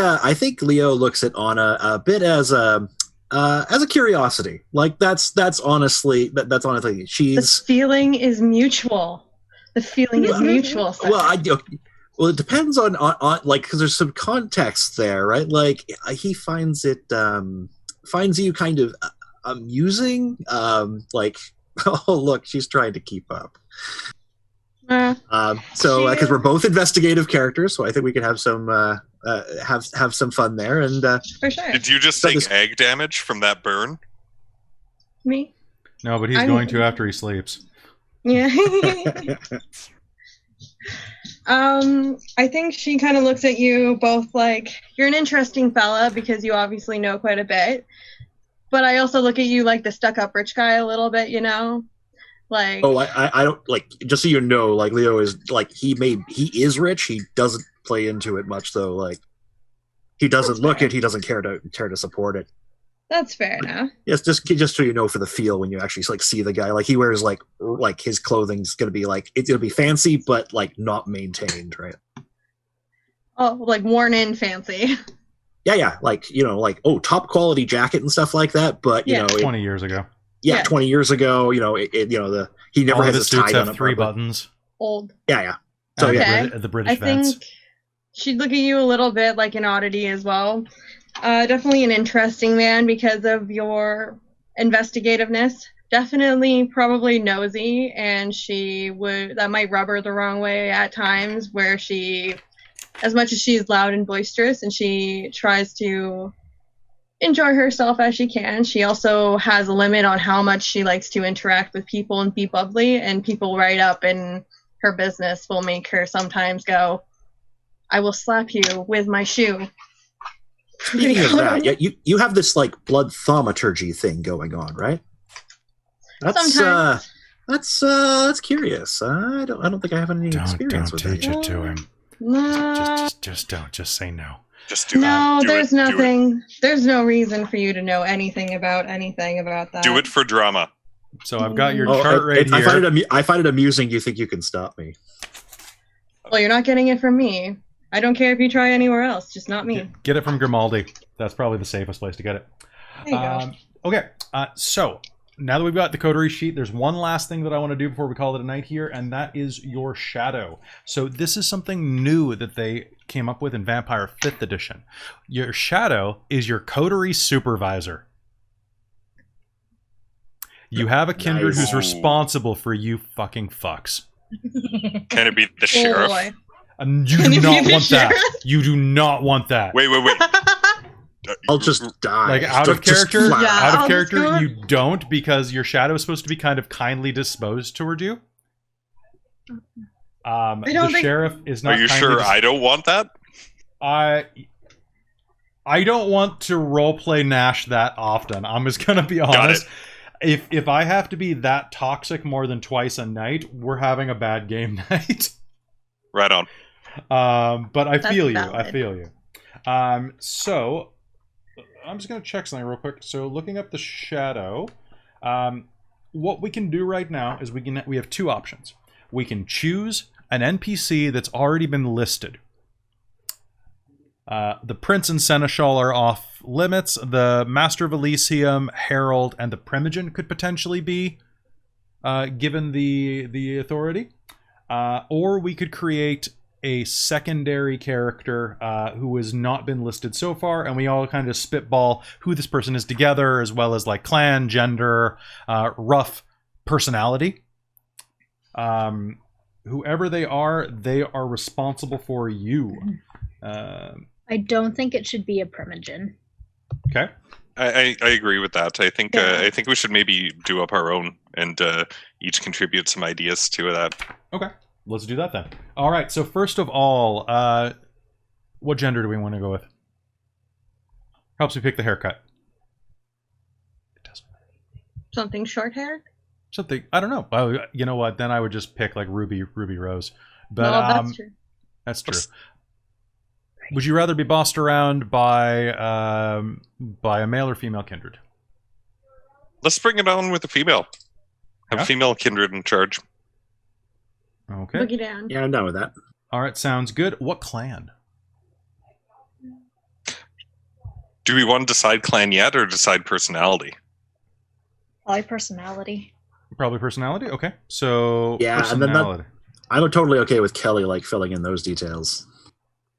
Leo looks at Anna a bit as a curiosity. Like that's honestly she's. The feeling is mutual. The feeling is mutual. Sir. Well, it depends on like because there's some context there, right? Like he finds you kind of amusing. Like, oh look, she's trying to keep up. So because we're both investigative characters, so I think we could have some have some fun there. And for sure. Did you just take egg damage from that burn? Me? No, but he's going to after he sleeps. Yeah. I think she kind of looks at you both like you're an interesting fella because you obviously know quite a bit. But I also look at you like the stuck-up rich guy a little bit, you know? Like, oh, I don't like. Just so you know, like Leo is like he is rich. He doesn't play into it much though. Like he doesn't look it. He doesn't care to support it. That's fair enough. Yes, just so you know for the feel when you actually like see the guy. Like he wears like his clothing's gonna be like it's gonna be fancy but like not maintained, right? Oh, like worn in fancy. Yeah, like like top quality jacket and stuff like that. But you know, 20 years ago. Yeah, 20 years ago, he never all has his his suits tie have done 3 buttons. Old. Yeah. So Okay. The British I vents. think she'd look at you a little bit like an oddity as well. Definitely an interesting man because of your investigativeness. Definitely probably nosy, and that might rub her the wrong way at times where she, as much as she's loud and boisterous and she tries to enjoy herself as she can, she also has a limit on how much she likes to interact with people and be bubbly, and people right up in her business will make her sometimes go, I will slap you with my shoe. Speaking of that, you have this like blood thaumaturgy thing going on, right? Sometimes. That's curious. I don't think I have any experience with that. Don't teach it to him. No. Just don't. Just say no. Just do No, it. there's nothing. There's no reason for you to know anything about that. Do it for drama. So I've got your chart right here. I find it amusing. You think you can stop me? Well, you're not getting it from me. I don't care if you try anywhere else, just not me. Get it from Grimaldi. That's probably the safest place to get it. There you go. Okay, so now that we've got the coterie sheet, there's one last thing that I want to do before we call it a night here, and that is your shadow. So this is something new that they came up with in Vampire 5th edition. Your shadow is your coterie supervisor. You have a kindred who's responsible for you fucking fucks. Can it be the sheriff? Boy. And you do not want that. You do not want that. Wait. I'll just die. Like out of Just character, flat. Yeah. out of I'll just character, go- you don't, because your shadow is supposed to be kind of kindly disposed toward you. don't The think- sheriff is not. Are you kindly sure I don't want that? I don't want to roleplay Nash that often. I'm just gonna be honest. If I have to be that toxic more than twice a night, we're having a bad game night. Right on. But I That's feel you. valid. I feel you. So I'm just gonna check something real quick. So looking up the shadow, what we can do right now is we have 2 options. We can choose an NPC that's already been listed. The Prince and Seneschal are off limits. The Master of Elysium, Herald, and the Primogen could potentially be given the authority. Or we could create a secondary character who has not been listed so far, and we all kind of spitball who this person is together, as well as like clan, gender, rough personality. Whoever they are responsible for you. I don't think it should be a Primogen. Okay. I agree with that. I think we should maybe do up our own and each contribute some ideas to that. Okay. Let's do that then. All right. So first of all, what gender do we want to go with? Helps me pick the haircut. It doesn't. Something short-haired? Something, I don't know. Well, you know what? Then I would just pick like Ruby Rose. But That's true. That's true. Would you rather be bossed around by a male or female kindred? Let's bring it on with a female. Have Yeah? a female kindred in charge. Okay. Boogie down. Yeah, I'm down with that. All right. Sounds good. What clan? Do we want to decide clan yet or decide personality? Probably personality. Probably personality. Okay. So Yeah, and then personality. I'm totally okay with Kelly like filling in those details.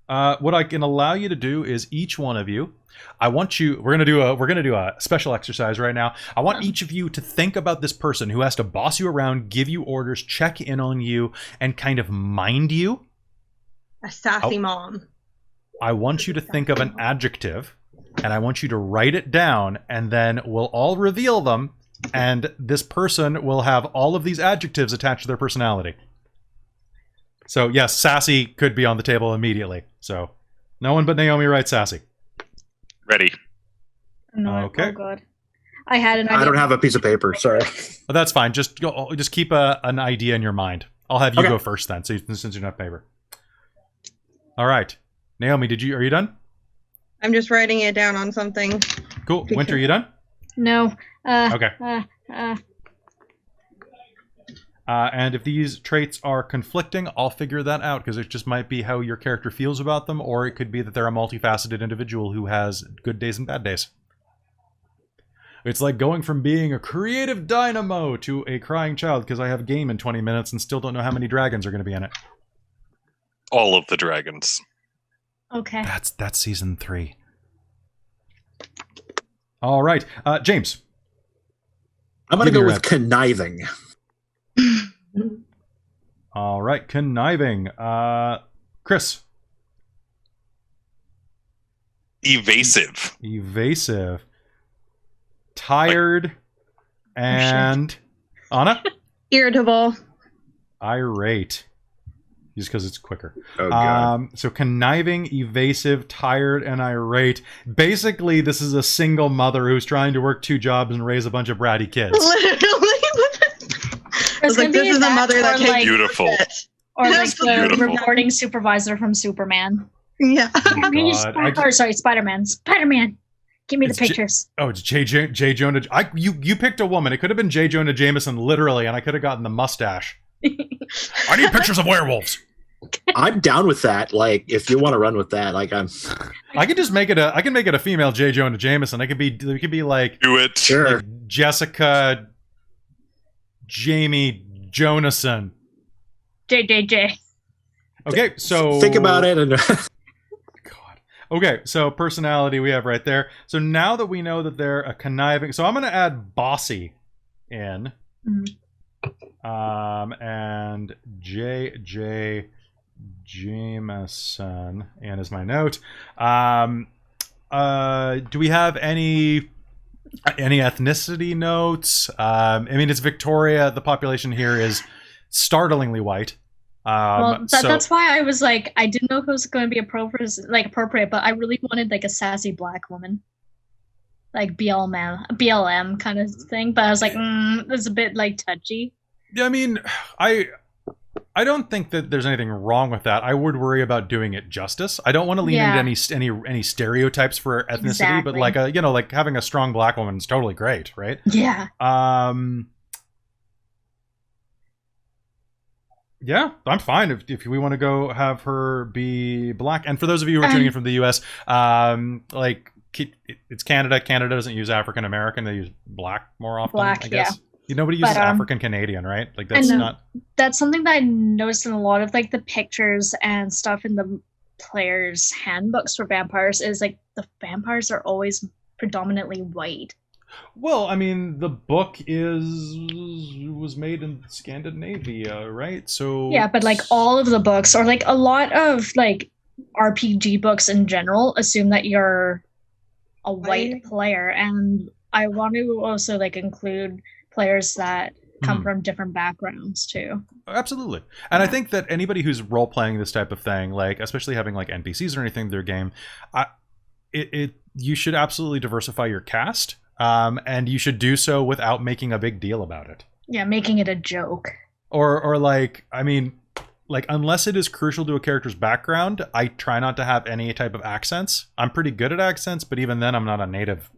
What I can allow you to do is each one of you. We're gonna do a special exercise right now. I want each of you to think about this person who has to boss you around, give you orders, check in on you, and kind of mind you. A sassy mom. I want you to think of an adjective, and I want you to write it down, and then we'll all reveal them, and this person will have all of these adjectives attached to their personality. So yes, sassy could be on the table immediately. So no one but Naomi writes sassy. Ready. No, Okay. Oh god. I had an idea. I don't have a piece of paper. Sorry. But that's fine. Just keep an idea in your mind. I'll have you Okay. go first then, since you don't have paper. All right, Naomi, are you done? I'm just writing it down on something. Cool. Winter, you done? No. Okay. And if these traits are conflicting, I'll figure that out, because it just might be how your character feels about them, or it could be that they're a multifaceted individual who has good days and bad days. It's like going from being a creative dynamo to a crying child because I have a game in 20 minutes and still don't know how many dragons are going to be in it. All of the dragons. Okay. That's season 3. All right, James. I'm going to Give me go your with conniving. All right, conniving. Chris. Evasive. Evasive. Tired. And Anna? Irritable. Irate. Just because it's quicker. Oh, God. So conniving, evasive, tired, and irate. Basically, this is a single mother who's trying to work 2 jobs and raise a bunch of bratty kids. Literally. I was like, this is a mother that takes Beautiful. it. Or like the Beautiful. reporting supervisor from Superman. Yeah. Spider-Man. Spider-Man. Give me the It's J- pictures. Oh, it's J. Jonah. You picked a woman. It could have been J. Jonah Jameson, literally, and I could have gotten the mustache. I need pictures of werewolves. I'm down with that. Like, if you want to run with that, like, I can just make it I can make it a female J. Jonah Jameson. It could be like Do it. sure. like Jessica Jamie Jonason. JJJ. Okay, so Think about it. And God. Okay, so personality we have right there. So now that we know that they're a conniving, so I'm going to add bossy in. And J. Jameson, and is my note. Do we have any ethnicity notes? I mean, it's Victoria. The population here is startlingly white. That's why I was like, I didn't know if it was going to be appropriate, but I really wanted like a sassy black woman, like BLM kind of thing. But I was like, that's a bit like touchy. Yeah, I mean, I don't think that there's anything wrong with that. I would worry about doing it justice. I don't want to lean into any stereotypes for ethnicity, but like like having a strong black woman is totally great, right? Yeah. Yeah, I'm fine if we want to go have her be black. And for those of you who are tuning in from the U.S., like it's Canada. Canada doesn't use African American; they use black more often. Black, I guess. yeah. Nobody uses African Canadian, right? Like that's not. That's something that I noticed in a lot of like the pictures and stuff in the players' handbooks for vampires. Is like the vampires are always predominantly white. Well, I mean, the book was made in Scandinavia, right? So yeah, but like all of the books, or like a lot of like RPG books in general, assume that you're a white player, and I want to also like include players that come from different backgrounds too. Absolutely. And I think that anybody who's role playing this type of thing, like especially having like NPCs or anything in their game, you should absolutely diversify your cast. And you should do so without making a big deal about it. Yeah, making it a joke. Or like, I mean, like unless it is crucial to a character's background, I try not to have any type of accents. I'm pretty good at accents, but even then I'm not a native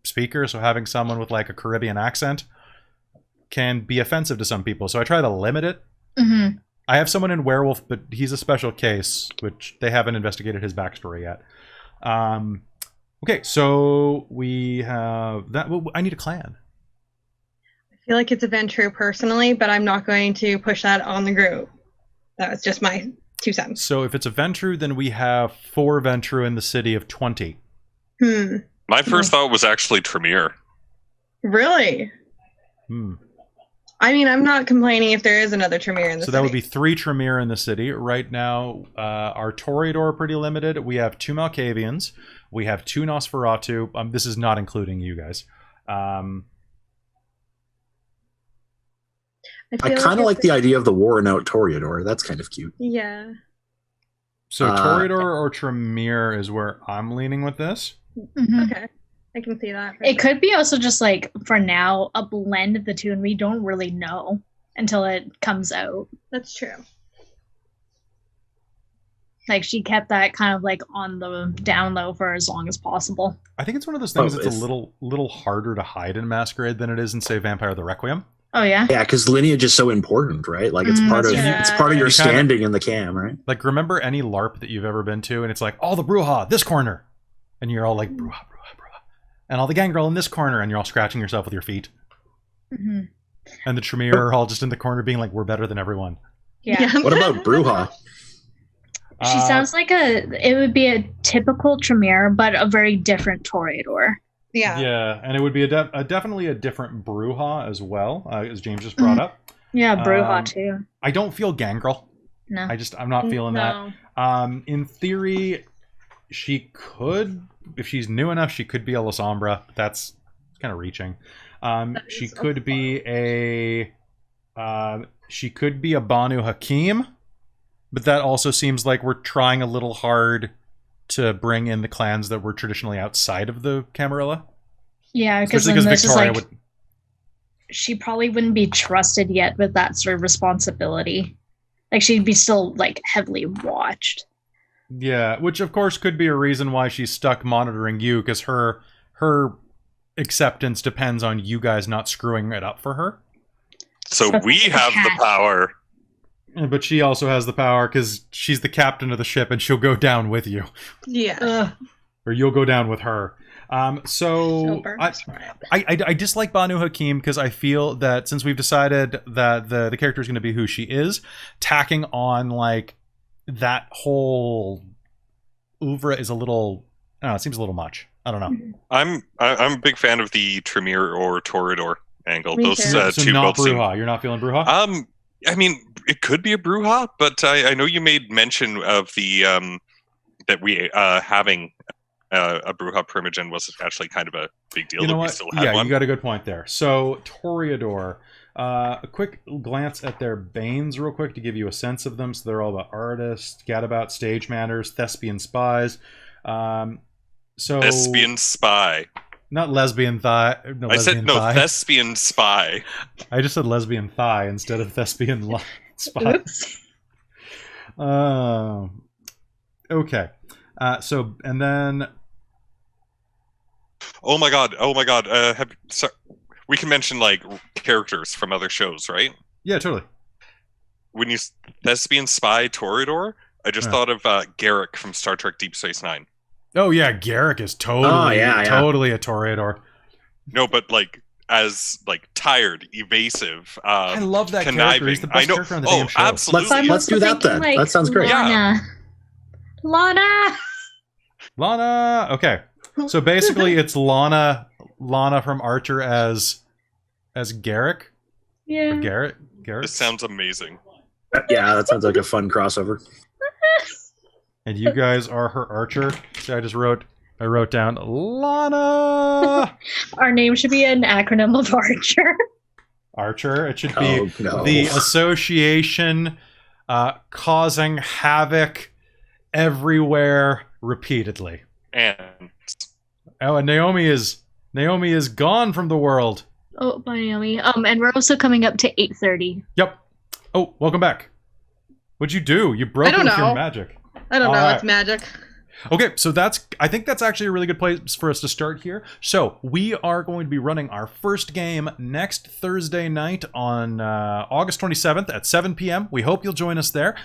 speaker, so having someone with like a Caribbean accent can be offensive to some people. So I try to limit it. Mm-hmm. I have someone in Werewolf, but he's a special case, which they haven't investigated his backstory yet. Okay, so we have that. Well, I need a clan. I feel like it's a Ventrue personally, but I'm not going to push that on the group. That was just my 2 cents. So if it's a Ventrue, then we have 4 Ventrue in the city of 20. My first thought was actually Tremere. Really? I mean, I'm not complaining if there is another Tremere in the city. So that would be 3 Tremere in the city. Right now, our Toreador are pretty limited. We have 2 Malkavians. We have 2 Nosferatu. This is not including you guys. I kind of like the idea of the worn out Toreador. That's kind of cute. Yeah. So Toreador or Tremere is where I'm leaning with this. Mm-hmm. Okay. I can see that. It could be also just like, for now, a blend of the two, and we don't really know until it comes out. That's true. Like, she kept that kind of like on the down low for as long as possible. I think it's one of those things that's a little harder to hide in Masquerade than it is in, say, Vampire the Requiem. Oh yeah. Yeah, because lineage is so important, right? Like it's part of your standing in the cam, right? Like, remember any LARP that you've ever been to, and it's like, oh, the Bruja, this corner, and you're all like, Bruja, Bruja, Bruja, and all the gangrel in this corner, and you're all scratching yourself with your feet. Mm-hmm. And the Tremere are all just in the corner, being like, we're better than everyone. Yeah. What about Bruja? She sounds like it would be a typical Tremere, but a very different Toreador. Yeah. Yeah, and it would be definitely a different Bruja as well, as James just brought up. Yeah, Bruja too. I don't feel gangrel. No. I'm not feeling that. In theory, she could, if she's new enough, she could be a La Sombra. That's kind of reaching. She could be a Banu Hakim, but that also seems like we're trying a little hard to bring in the clans that were traditionally outside of the Camarilla. Yeah, because Victoria like, she probably wouldn't be trusted yet with that sort of responsibility. Like, she'd be still like heavily watched. Yeah, which of course could be a reason why she's stuck monitoring you, because her acceptance depends on you guys not screwing it up for her. So we have the power. But she also has the power because she's the captain of the ship and she'll go down with you. Yeah. Or you'll go down with her. I dislike Banu Hakim because I feel that since we've decided that the character is going to be who she is, tacking on like that whole oeuvre is a little, I don't know, it seems a little much. I don't know. I'm a big fan of the Tremere or Toreador angle. Me Those too. So two not both seem... Bruja. You're not feeling Bruja? I mean, it could be a Bruja, but I know you made mention of the that we having a Bruja Primogen was actually kind of a big deal. You know that what? We still had one. You got a good point there. So Toreador, a quick glance at their banes real quick to give you a sense of them. So they're all about artists, gadabout, stage manners, thespian spies. Thespian spy. Not lesbian thigh. No, I said no, thigh. thespian spy. I just said lesbian thigh instead of thespian spy. Oops. Okay. So, and then... Oh my god. We can mention, like, characters from other shows, right? Yeah, totally. when you thespian spy Toreador, I just thought of Garrick from Star Trek Deep Space Nine. Oh yeah, Garrick is totally totally a Toreador. No, but like as like tired, evasive, I love that conniving. character. He's the best character on the damn show. Absolutely. Let's do that then. Like, that sounds great. Lana. Lana. Okay, so basically it's Lana from Archer as Garrick. Yeah. Garrett. This sounds amazing. Yeah, that sounds like a fun crossover. And you guys are her Archer. So I wrote down Lana. Our name should be an acronym of Archer. Archer. It should be no. the association causing havoc everywhere repeatedly. And And Naomi is gone from the world. Oh, bye, Naomi. And we're also coming up to 8:30. Yep. Oh, welcome back. What'd you do? You broke it with your magic. I don't know. All right. It's magic. Okay, so I think that's actually a really good place for us to start here. So we are going to be running our first game next Thursday night on August 27th at 7 p.m. We hope you'll join us there.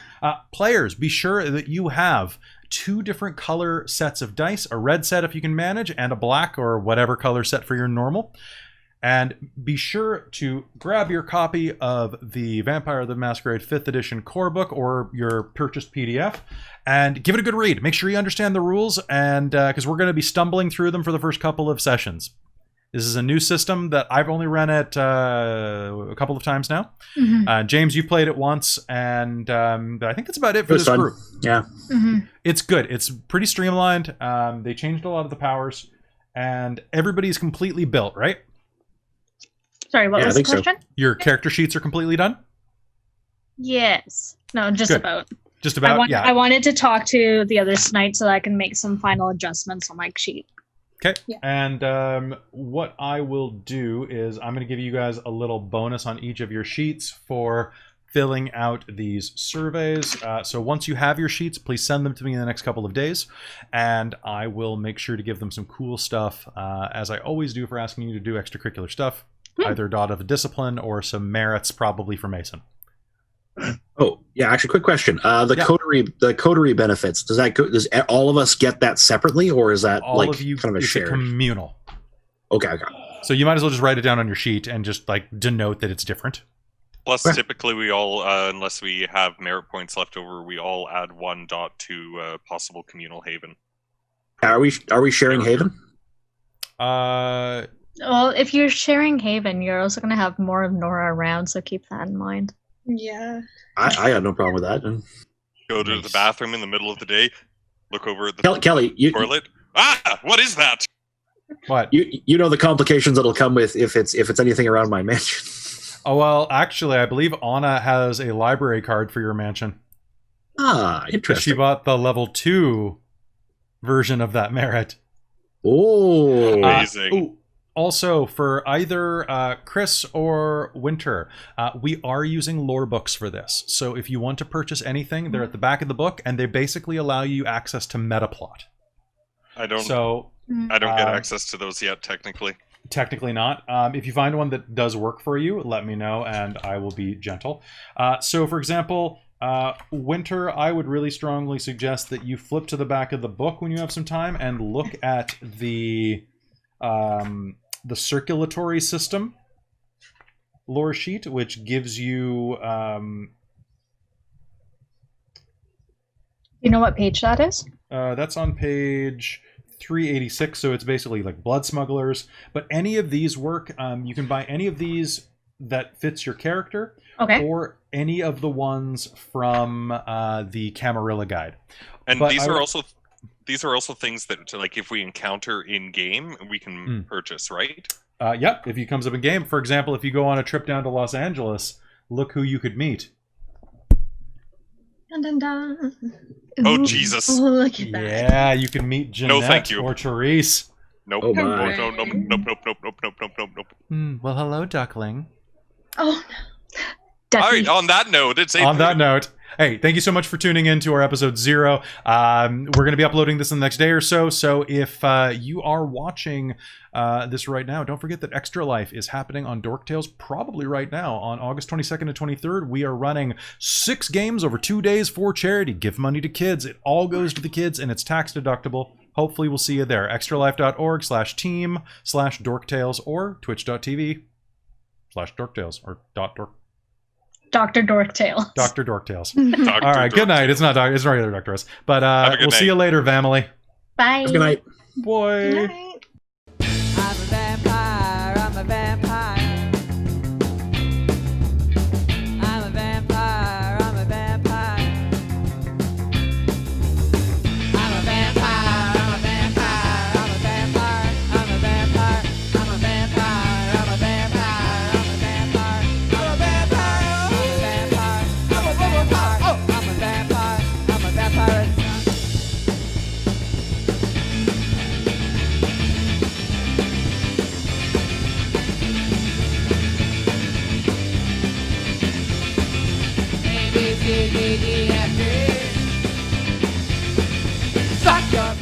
Players, be sure that you have 2 different color sets of dice, a red set if you can manage, and a black or whatever color set for your normal. And be sure to grab your copy of the Vampire the Masquerade 5th edition core book or your purchased PDF and give it a good read. Make sure you understand the rules, and because we're going to be stumbling through them for the first couple of sessions. This is a new system that I've only run it a couple of times now. Mm-hmm. James, you played it once, and I think that's about it for this fun. group. Yeah. Mm-hmm. It's good. It's pretty streamlined. They changed a lot of the powers, and everybody's completely built, right? Sorry, what was the question? So. Your character sheets are completely done? Yes. No, just Good. about. Just about, yeah. I wanted to talk to the other tonight so that I can make some final adjustments on my sheet. Okay. Yeah. And what I will do is I'm going to give you guys a little bonus on each of your sheets for filling out these surveys. So once you have your sheets, please send them to me in the next couple of days, and I will make sure to give them some cool stuff, as I always do for asking you to do extracurricular stuff. Either Dot of Discipline or some merits, probably for Mason. Oh, yeah, actually, quick question. The Coterie Benefits, does all of us get that separately, or is that all like of you, kind of a it's shared? a communal. Okay. So you might as well just write it down on your sheet and just like denote that it's different. Plus, typically we all, unless we have merit points left over, we all add 1 dot to possible communal haven. Are we sharing Haven? Well, if you're sharing Haven, you're also going to have more of Nora around, so keep that in mind. Yeah. I had no problem with that. Go to the bathroom in the middle of the day, look over at the Kelly, toilet. What is that? What? You know the complications that'll come with if it's anything around my mansion. Oh, well, actually, I believe Anna has a library card for your mansion. Interesting. She bought the level 2 version of that merit. Oh, amazing. Also, for either Chris or Winter, we are using lore books for this. So if you want to purchase anything, they're at the back of the book, and they basically allow you access to metaplot. I don't get access to those yet, technically. Technically not. If you find one that does work for you, let me know, and I will be gentle. So, for example, Winter, I would really strongly suggest that you flip to the back of the book when you have some time and look at the circulatory system lore sheet, which gives you... You know what page that is? That's on page 386, so it's basically like blood smugglers. But any of these work. You can buy any of these that fits your character, or any of the ones from the Camarilla guide. And these are also things that, like, if we encounter in game, we can purchase, right? Yep. If he comes up in game, for example, if you go on a trip down to Los Angeles, look who you could meet. Dun, dun, dun. Oh, Jesus. Oh, look at that. Yeah, you can meet Jeanette thank you. or Therese. Nope. Oh, Nope. my. Nope. Well, hello, Duckling. Oh, All right, on that note, it's On that note, Hey, thank you so much for tuning in to our episode 0. We're going to be uploading this in the next day or so. So if you are watching this right now, don't forget that Extra Life is happening on Dork Tales probably right now on August 22nd and 23rd. We are running 6 games over 2 days for charity. Give money to kids. It all goes to the kids and it's tax deductible. Hopefully we'll see you there. extralife.org/team/dorktales or twitch.tv/dorktales or .dork. Dr. Dorktail. Dr. Dorktales. Dr. All right, good night. It's not it's regular Dr. S. But we'll see you later, family. Bye. Good night. Boy. Good night. I'm a vampire, I'm a vampire. I'm a vampire, I'm a vampire. I'm a vampire, I'm a vampire, I'm a vampire, I'm a vampire, I'm a vampire, I'm a vampire, I'm a vampire, I'm a vampire, I'm a vampire, I'm a vampire, I'm a vampire. A, B, C, D, E, F, G. Suck your